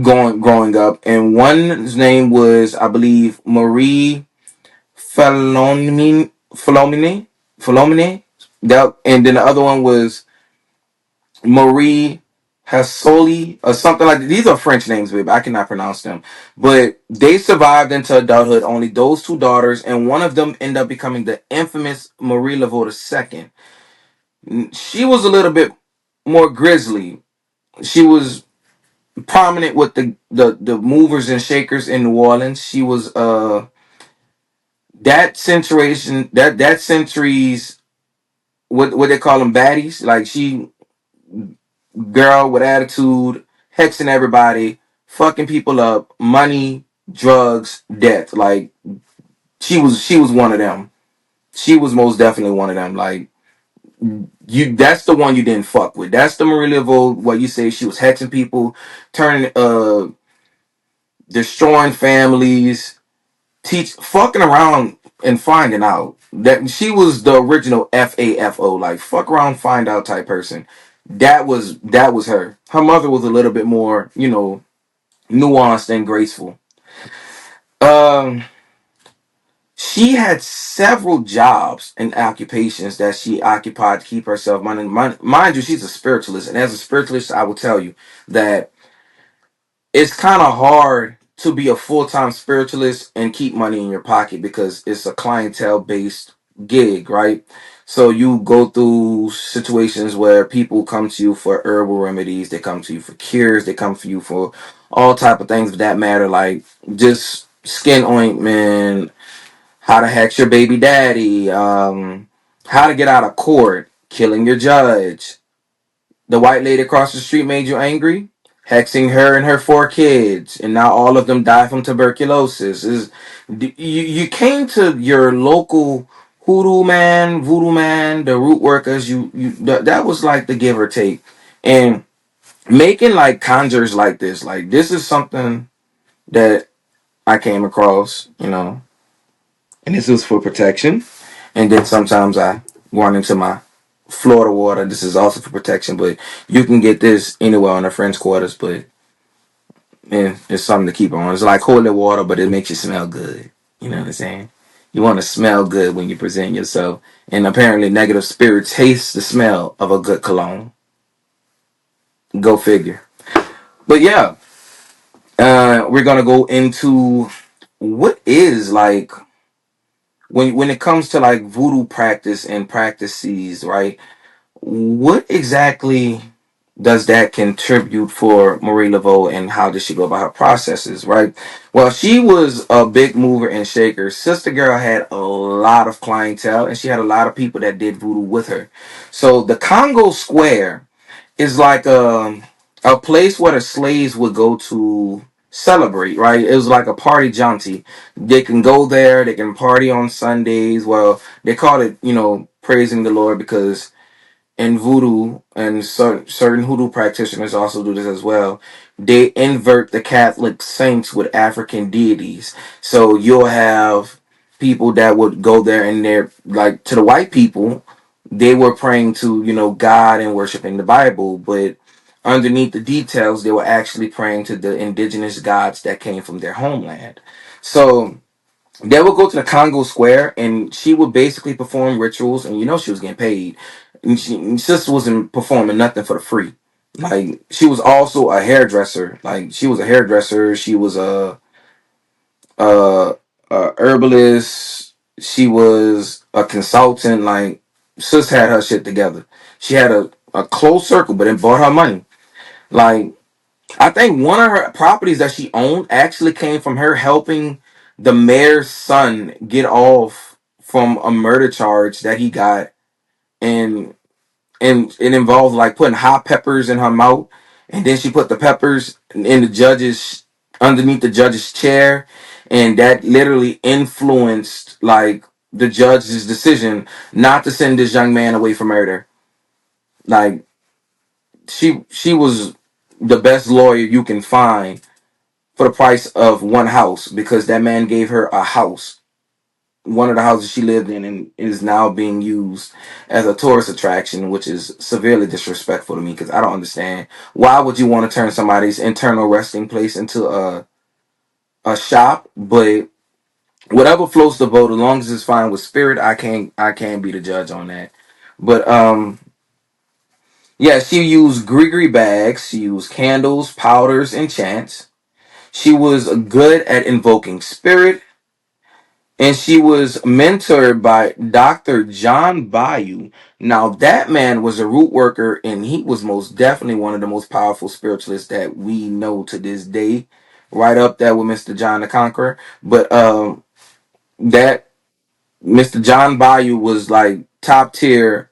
growing up, and one's name was, I believe, Marie Philomene. That, and then the other one was Marie Hassoli or something like that. These are French names, babe. I cannot pronounce them. But they survived into adulthood. Only those two daughters, and one of them ended up becoming the infamous Marie Laveau II. She was a little bit more grisly. She was prominent with the movers and shakers in New Orleans. She was that century's what they call them baddies. Like she girl with attitude, hexing everybody, fucking people up, money, drugs, death. Like she was one of them. She was most definitely one of them. Like that's the one you didn't fuck with. That's the Marie Laveau what you say she was hexing people, turning destroying families, fucking around and finding out. That she was the original FAFO, like fuck around, find out type person. That was her. Her mother was a little bit more, nuanced and graceful. Um, she had several jobs and occupations that she occupied to keep herself money. Mind you, she's a spiritualist, and as a spiritualist, I will tell you that it's kind of hard to be a full-time spiritualist and keep money in your pocket because it's a clientele based gig, right? So you go through situations where people come to you for herbal remedies, they come to you for cures, they come to you for all type of things of that matter, like just skin ointment, how to hex your baby daddy, how to get out of court, killing your judge. The white lady across the street made you angry, hexing her and her 4 kids, and now all of them die from tuberculosis. You came to your local voodoo man, the root workers. That was like the give or take, and making like conjures like this. Like this is something that I came across, and this was for protection. And then sometimes I run into my Florida water. This is also for protection, but you can get this anywhere on the French quarters. But man, it's something to keep on. It's like holy water, but it makes you smell good. You know what I'm saying? You want to smell good when you present yourself. And apparently, negative spirit tastes the smell of a good cologne. Go figure. But yeah, we're gonna go into what is like when it comes to like voodoo practice and practices, right? What exactly does that contribute for Marie Laveau, and how does she go about her processes, right? Well, she was a big mover and shaker. Sister Girl had a lot of clientele, and she had a lot of people that did voodoo with her. So the Congo Square is like a place where the slaves would go to celebrate, right? It was like a party jaunty. They can go there, they can party on Sundays. Well, they call it, praising the Lord, because in voodoo, and certain hoodoo practitioners also do this as well, they invert the Catholic saints with African deities. So you'll have people that would go there, and they're like, to the white people, they were praying to, God and worshiping the Bible, but underneath the details, they were actually praying to the indigenous gods that came from their homeland. So they would go to the Congo Square, and she would basically perform rituals, and she was getting paid. And sister wasn't performing nothing for the free. Like, she was also a hairdresser. Like, she was a hairdresser. She was a herbalist. She was a consultant. Like, sis had her shit together. She had a close circle, but it bought her money. Like, I think one of her properties that she owned actually came from her helping the mayor's son get off from a murder charge that he got, and it involved like putting hot peppers in her mouth, and then she put the peppers in the judge's underneath the judge's chair, and that literally influenced like the judge's decision not to send this young man away for murder. Like, she was the best lawyer you can find for the price of one house, because that man gave her a house, one of the houses she lived in, and is now being used as a tourist attraction, which is severely disrespectful to me, because I don't understand why would you want to turn somebody's internal resting place into a shop. But whatever floats the boat, as long as it's fine with spirit, I can't be the judge on that. But yeah, she used grigri bags, she used candles, powders, and chants. She was good at invoking spirit, and she was mentored by Dr. John Bayou. Now, that man was a root worker, and he was most definitely one of the most powerful spiritualists that we know to this day, right up there with Mr. John the Conqueror. But that Mr. John Bayou was like top tier,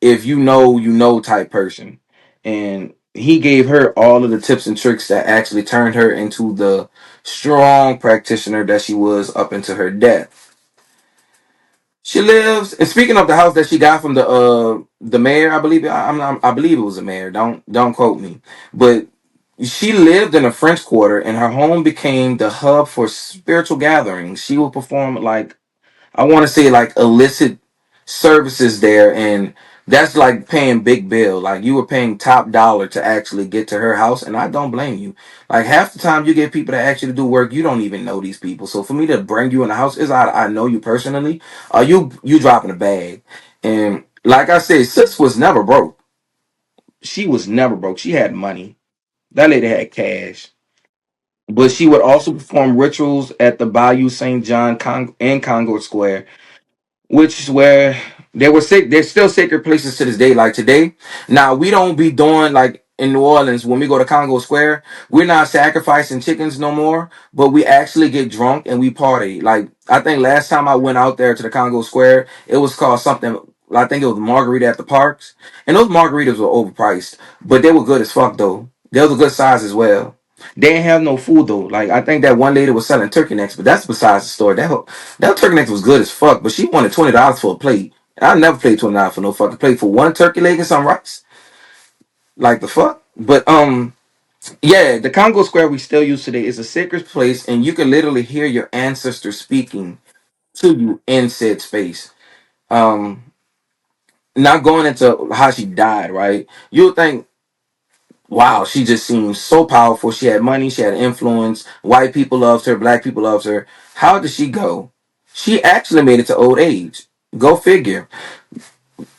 if you know type person. And he gave her all of the tips and tricks that actually turned her into the strong practitioner that she was up into her death. She lives, and speaking of the house that she got from the mayor, I believe I believe it was the mayor. Don't quote me, but she lived in a French Quarter, and her home became the hub for spiritual gatherings. She would perform like, I want to say, like illicit services there, and that's like paying big bill. Like, you were paying top dollar to actually get to her house, and I don't blame you. Like, half the time you get people that actually do work, you don't even know these people. So for me to bring you in the house is I know you personally. You dropping a bag, and like I said, sis was never broke. She was never broke. She had money. That lady had cash. But she would also perform rituals at the Bayou St. John and Congo Square, which is where There were there's still sacred places to this day. Like today, now we don't be doing like in New Orleans when we go to Congo Square. We're not sacrificing chickens no more, but we actually get drunk and we party. Like I think last time I went out there to the Congo Square, it was called something. I think it was Margarita at the Parks, and those margaritas were overpriced, but they were good as fuck though. They was a good size as well. They didn't have no food though. Like I think that one lady was selling turkey necks, but that's besides the story. That turkey neck was good as fuck, but she wanted $20 for a plate. And I never paid $20 for no fucking plate for one turkey leg and some rice. Like the fuck? But yeah, the Congo Square we still use today is a sacred place, and you can literally hear your ancestors speaking to you in said space. Um, Not going into how she died, right? You'll think, wow, she just seems so powerful. She had money, she had influence. White people loved her, black people loved her. How did she go? She actually made it to old age. Go figure.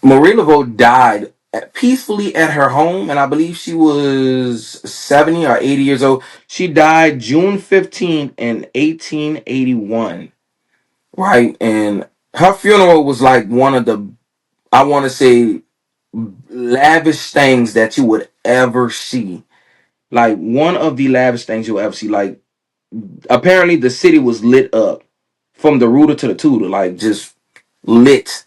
Marie Laveau died peacefully at her home, and I believe she was 70 or 80 years old. She died June 15th in 1881, right? And her funeral was like one of the, I want to say, lavish things that you would ever see. Like one of the lavish things you'll ever see. Like apparently the city was lit up from the rooter to the tutor, like just lit.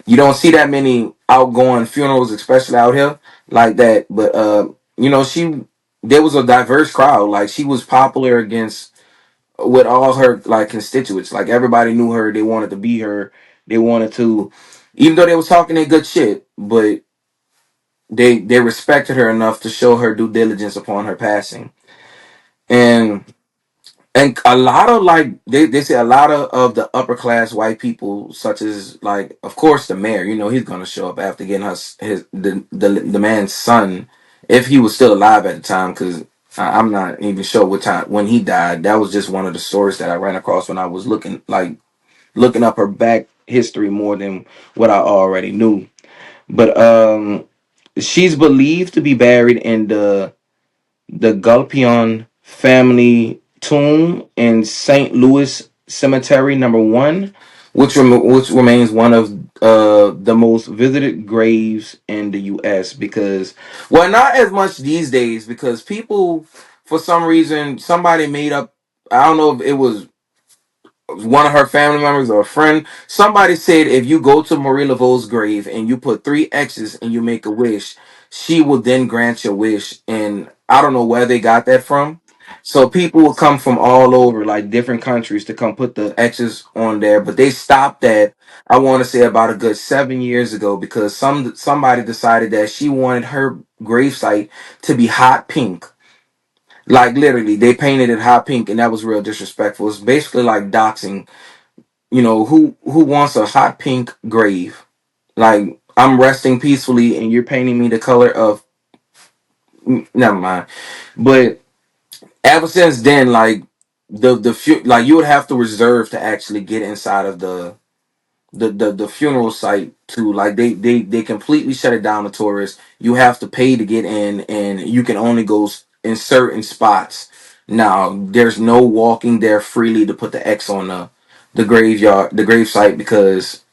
You don't see that many outgoing funerals, especially out here like that. But you know, there was a diverse crowd. Like she was popular against with all her like constituents. Like everybody knew her. They wanted to be her. They wanted to, even though they was talking their good shit, but they respected her enough to show her due diligence upon her passing. And a lot of like they say a lot of the upper class white people, such as like of course the mayor, you know he's gonna show up after getting the man's son, if he was still alive at the time, because I'm not even sure what time when he died. That was just one of the stories that I ran across when I was looking up her back history more than what I already knew. But she's believed to be buried in the Gulpion family tomb in St. Louis Cemetery Number One, which remains one of the most visited graves in the U.S. Because, well, not as much these days because people, for some reason, somebody made up. I don't know if it was one of her family members or a friend. Somebody said if you go to Marie Laveau's grave and you put 3 X's and you make a wish, she will then grant your wish. And I don't know where they got that from. So people will come from all over, like different countries, to come put the X's on there. But they stopped that. I want to say about a good 7 years ago because somebody decided that she wanted her gravesite to be hot pink. Like literally, they painted it hot pink, and that was real disrespectful. It's basically like doxing. You know, who wants a hot pink grave? Like I'm resting peacefully, and you're painting me the color of. Never mind. But ever since then, like like you would have to reserve to actually get inside of the funeral site to like they completely shut it down to tourists. You have to pay to get in, and you can only go in certain spots. Now there's no walking there freely to put the X on the graveyard, the grave site, because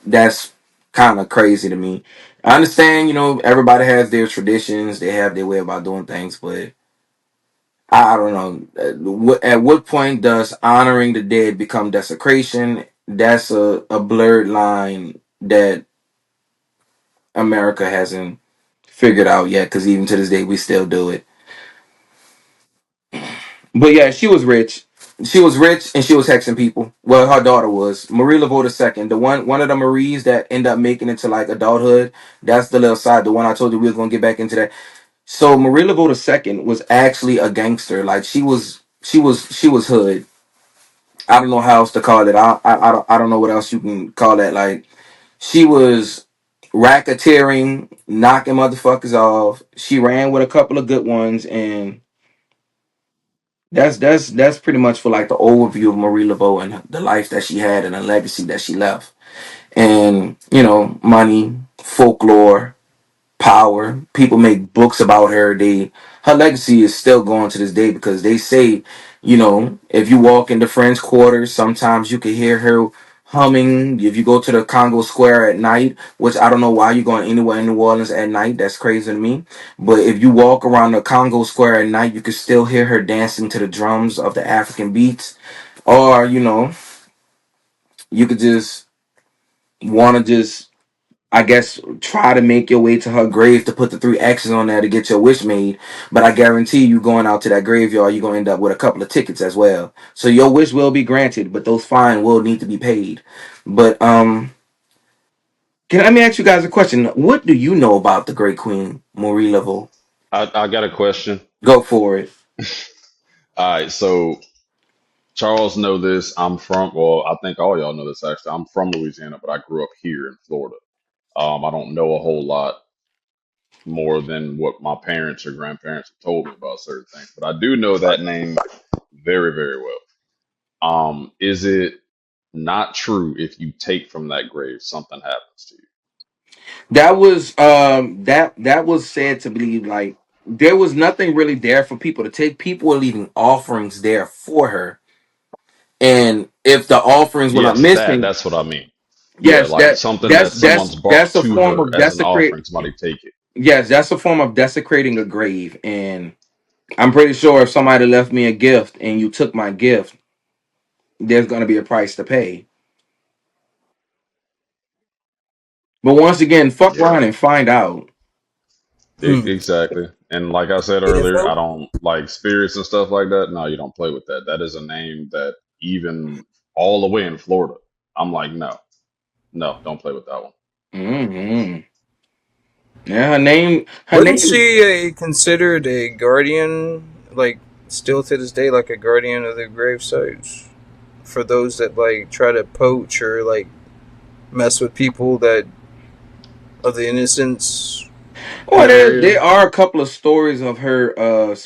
that's kind of crazy to me. I understand, you know, everybody has their traditions, they have their way about doing things, but I don't know. At what point does honoring the dead become desecration? That's a blurred line that America hasn't figured out yet, because even to this day, we still do it. But yeah, she was rich. She was rich and she was hexing people. Well, her daughter was. Marie Laveau II, one of the Maries that end up making it to like adulthood. That's the little side, the one I told you we were going to get back into that. So Marie Laveau II was actually a gangster. Like she was hood. I don't know how else to call it. I don't know what else you can call that. Like she was racketeering, knocking motherfuckers off. She ran with a couple of good ones, and that's pretty much for like the overview of Marie Laveau and the life that she had and the legacy that she left. And you know, money, folklore, power. People make books about her. Her legacy is still going to this day because they say, you know, if you walk into French quarters, sometimes you can hear humming. If you go to the Congo Square at night, which I don't know why you're going anywhere in New Orleans at night, that's crazy to me. But if you walk around the Congo Square at night, you can still hear her dancing to the drums of the African beats. Or, you could just want to just, I guess, try to make your way to her grave to put the 3 X's on there to get your wish made. But I guarantee you going out to that graveyard, you're going to end up with a couple of tickets as well. So your wish will be granted, but those fines will need to be paid. But, let me ask you guys a question. What do you know about the great queen, Marie Laveau? I got a question. Go for it. All right, so Charles know this. Well, I think all y'all know this actually. I'm from Louisiana, but I grew up here in Florida. I don't know a whole lot more than what my parents or grandparents have told me about certain things, but I do know that name very, very well. Is it not true if you take from that grave, something happens to you? That was said to be like there was nothing really there for people to take. People were leaving offerings there for her, and if the offerings were not Yes, missing, that's what I mean. Yeah, yes, like something that someone's brought that's a to form of her as an desecrate. offering, somebody take it. Yes, that's a form of desecrating a grave, and I'm pretty sure if somebody left me a gift and you took my gift, there's going to be a price to pay. But once again, fuck Yeah. around and find out. Exactly. And like I said earlier, I don't like spirits and stuff like that. No, you don't play with that. That is a name that even all the way in Florida, I'm like, no, don't play with that one. Hmm. Yeah, her name Wasn't is. she considered a guardian, like still to this day, like a guardian of the grave sites for those that like try to poach or like mess with people that of the innocents in Well, that there area? are a couple of stories of her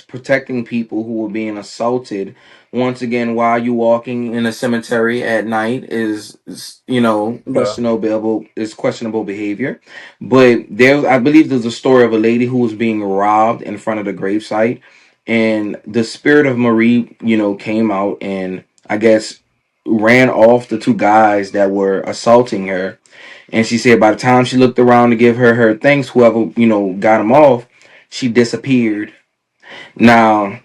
protecting people who were being assaulted. Once again, while you walking in a cemetery at night is Yeah. questionable behavior. But I believe there's a story of a lady who was being robbed in front of the gravesite, and the spirit of Marie, came out and I guess ran off the 2 guys that were assaulting her. And she said by the time she looked around to give her thanks, whoever, got him off, she disappeared. Now,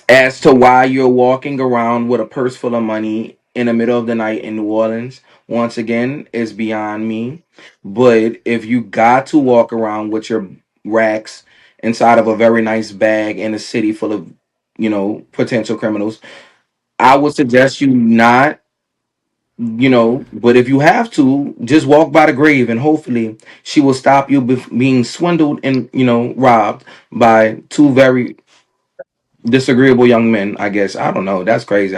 as to why you're walking around with a purse full of money in the middle of the night in New Orleans, once again, is beyond me. But if you got to walk around with your racks inside of a very nice bag in a city full of, potential criminals, I would suggest you not. But if you have to, just walk by the grave and hopefully she will stop you being swindled and robbed by 2 very disagreeable young men. I guess I don't know. That's crazy.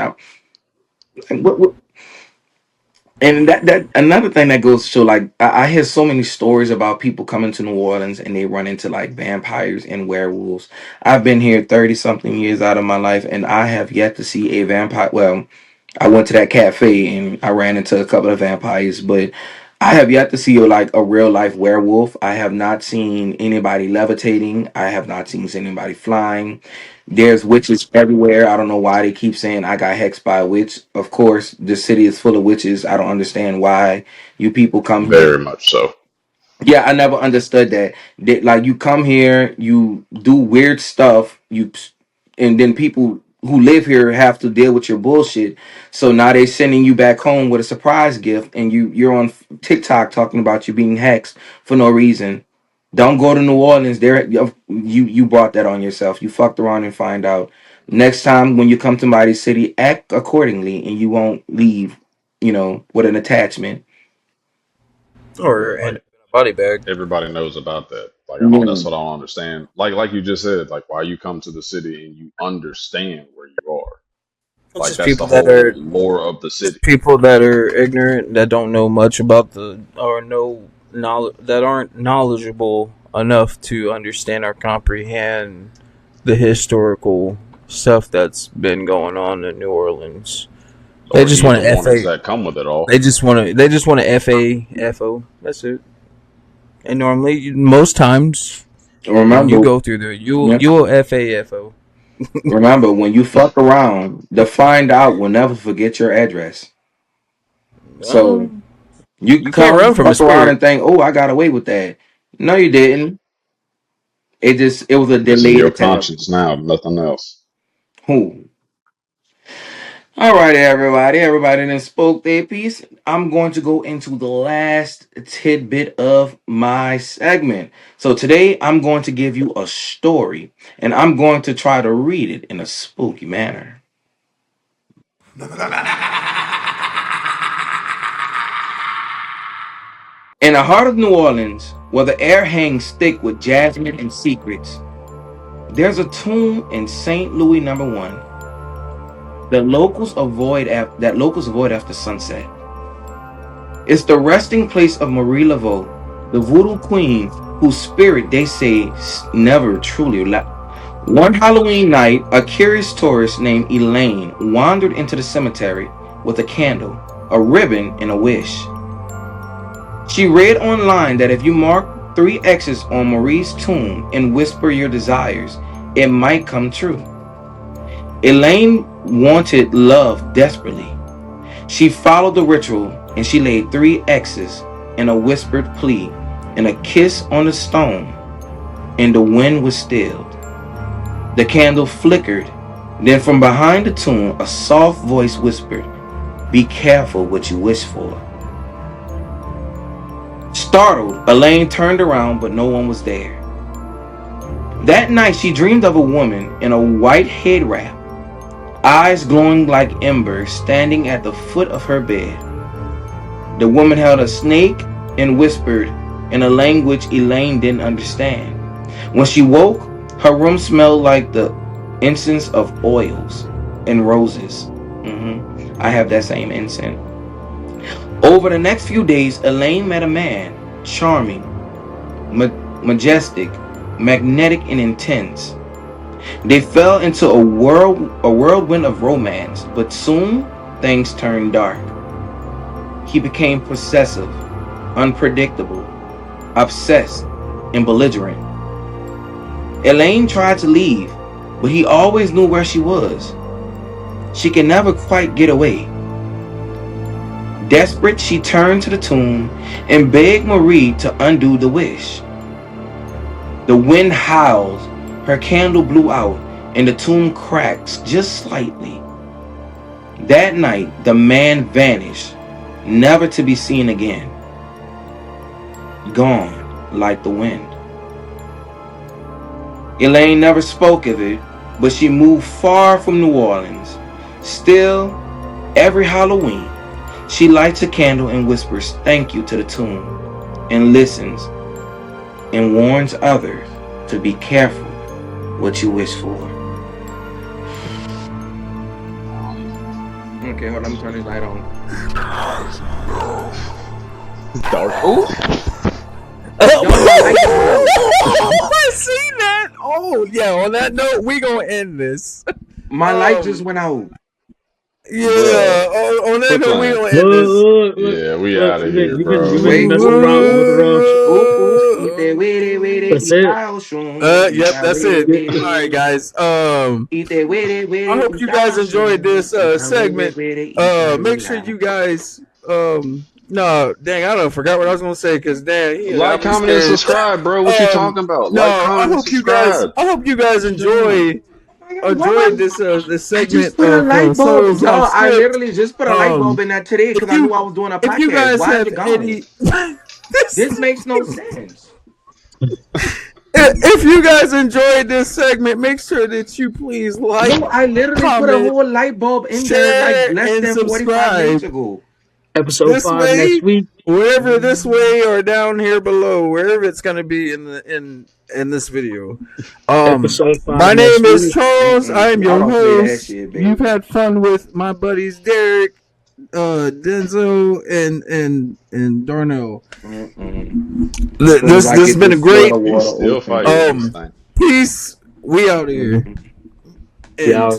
And that another thing that goes to show, like I hear so many stories about people coming to New Orleans and they run into like vampires and werewolves. I've been here 30 something years out of my life and I have yet to see a vampire. Well, I went to that cafe and I ran into a couple of vampires, but I have yet to see like a real life werewolf. I have not seen anybody levitating. I have not seen anybody flying. There's witches everywhere. I don't know why they keep saying I got hexed by a witch. Of course, the city is full of witches. I don't understand why you people come here. Very much so. Yeah, I never understood that. Like you come here, you do weird stuff, and then people who live here have to deal with your bullshit. So now they're sending you back home with a surprise gift, and you're on TikTok talking about you being hexed for no reason. Don't go to New Orleans. You brought that on yourself. You fucked around and find out. Next time when you come to Mighty City, act accordingly, and you won't leave, with an attachment. Or Yeah, end like up in a body bag. everybody knows about that. Like that's Mm. what I don't understand. Like you just said, like why you come to the city and you understand where you are. It's Like just that's the people that whole are lore of the city. just people that are ignorant, that don't know much about the or no knowledge, that aren't knowledgeable enough to understand or comprehend the historical stuff that's been going on in New Orleans. They Or just want evil to warnings fa. that come with it all. They just want to fo. That's it. And normally, most times, when you Remember, go through there, yeah. you'll fo. Remember, when you fuck around, the find out will never forget your address. So you You can't come run from a fuck around spirit. and think, oh, I got away with that. No, you didn't. It was a It's in delayed your attack. conscience now, nothing else. Who? All right, everybody. Everybody then spoke their piece. I'm going to go into the last tidbit of my segment. So today I'm going to give you a story, and I'm going to try to read it in a spooky manner. In the heart of New Orleans, where the air hangs thick with jasmine and secrets, there's a tomb in St. Louis Number One that locals avoid after sunset. It's the resting place of Marie Laveau, the voodoo queen whose spirit they say never truly left. One Halloween night, a curious tourist named Elaine wandered into the cemetery with a candle, a ribbon, and a wish. She read online that if you mark 3 X's on Marie's tomb and whisper your desires, it might come true. Elaine wanted love desperately. She followed the ritual and she laid 3 X's in a whispered plea and a kiss on the stone, and the wind was stilled. The candle flickered. Then from behind the tomb, a soft voice whispered, "Be careful what you wish for." Startled, Elaine turned around, but no one was there. That night, she dreamed of a woman in a white head wrap, eyes glowing like embers, standing at the foot of her bed. The woman held a snake and whispered in a language Elaine didn't understand. When she woke, her room smelled like the incense of oils and roses. I have that same incense. Over the next few days, Elaine met a man, charming, majestic, magnetic, and intense. They fell into a whirlwind of romance, but soon things turned dark. He became possessive, unpredictable, obsessed, and belligerent. Elaine tried to leave, but he always knew where she was. She could never quite get away. Desperate, she turned to the tomb and begged Marie to undo the wish. The wind howled, her candle blew out, and the tomb cracked just slightly. That night, the man vanished, never to be seen again. Gone like the wind. Elaine never spoke of it, but she moved far from New Orleans. Still, every Halloween, she lights a candle and whispers thank you to the tomb, and listens, and warns others to be careful what you wish for. Okay, hold on, let me turn this light on. Dark. I see that. Oh yeah. On that note, we gonna end this. My light just went out. Yeah. On that note, we gonna end this. Yeah, we out of here, bro. Wait, messing around with the wrong Yep, that's it. All right, guys. I hope you guys enjoyed this segment. Make sure you guys no, dang, I don't forgot what I was gonna say because Like, comment, and subscribe, bro. What you talking about? No, Like, comment, I hope subscribe. I hope you guys enjoyed this segment. Just put a light bulb, y'all. I Script. literally just put a light bulb in that today because I knew I was doing a podcast. If you guys Why is have it gone? any, This makes no sense. if you guys enjoyed this segment, make sure that you please like. No, I literally put a whole light bulb in there like less than 45 minutes ago. Episode This 5 way, next week. wherever this way or down here below, wherever it's gonna be in this video. Episode 5 My next name is week. Charles. I am your I don't play that host. shit, baby. You've had fun with my buddies Derek, Denzel, and Darnell. This has been a great. He's still fighting this thing. Peace. We out here. Yeah.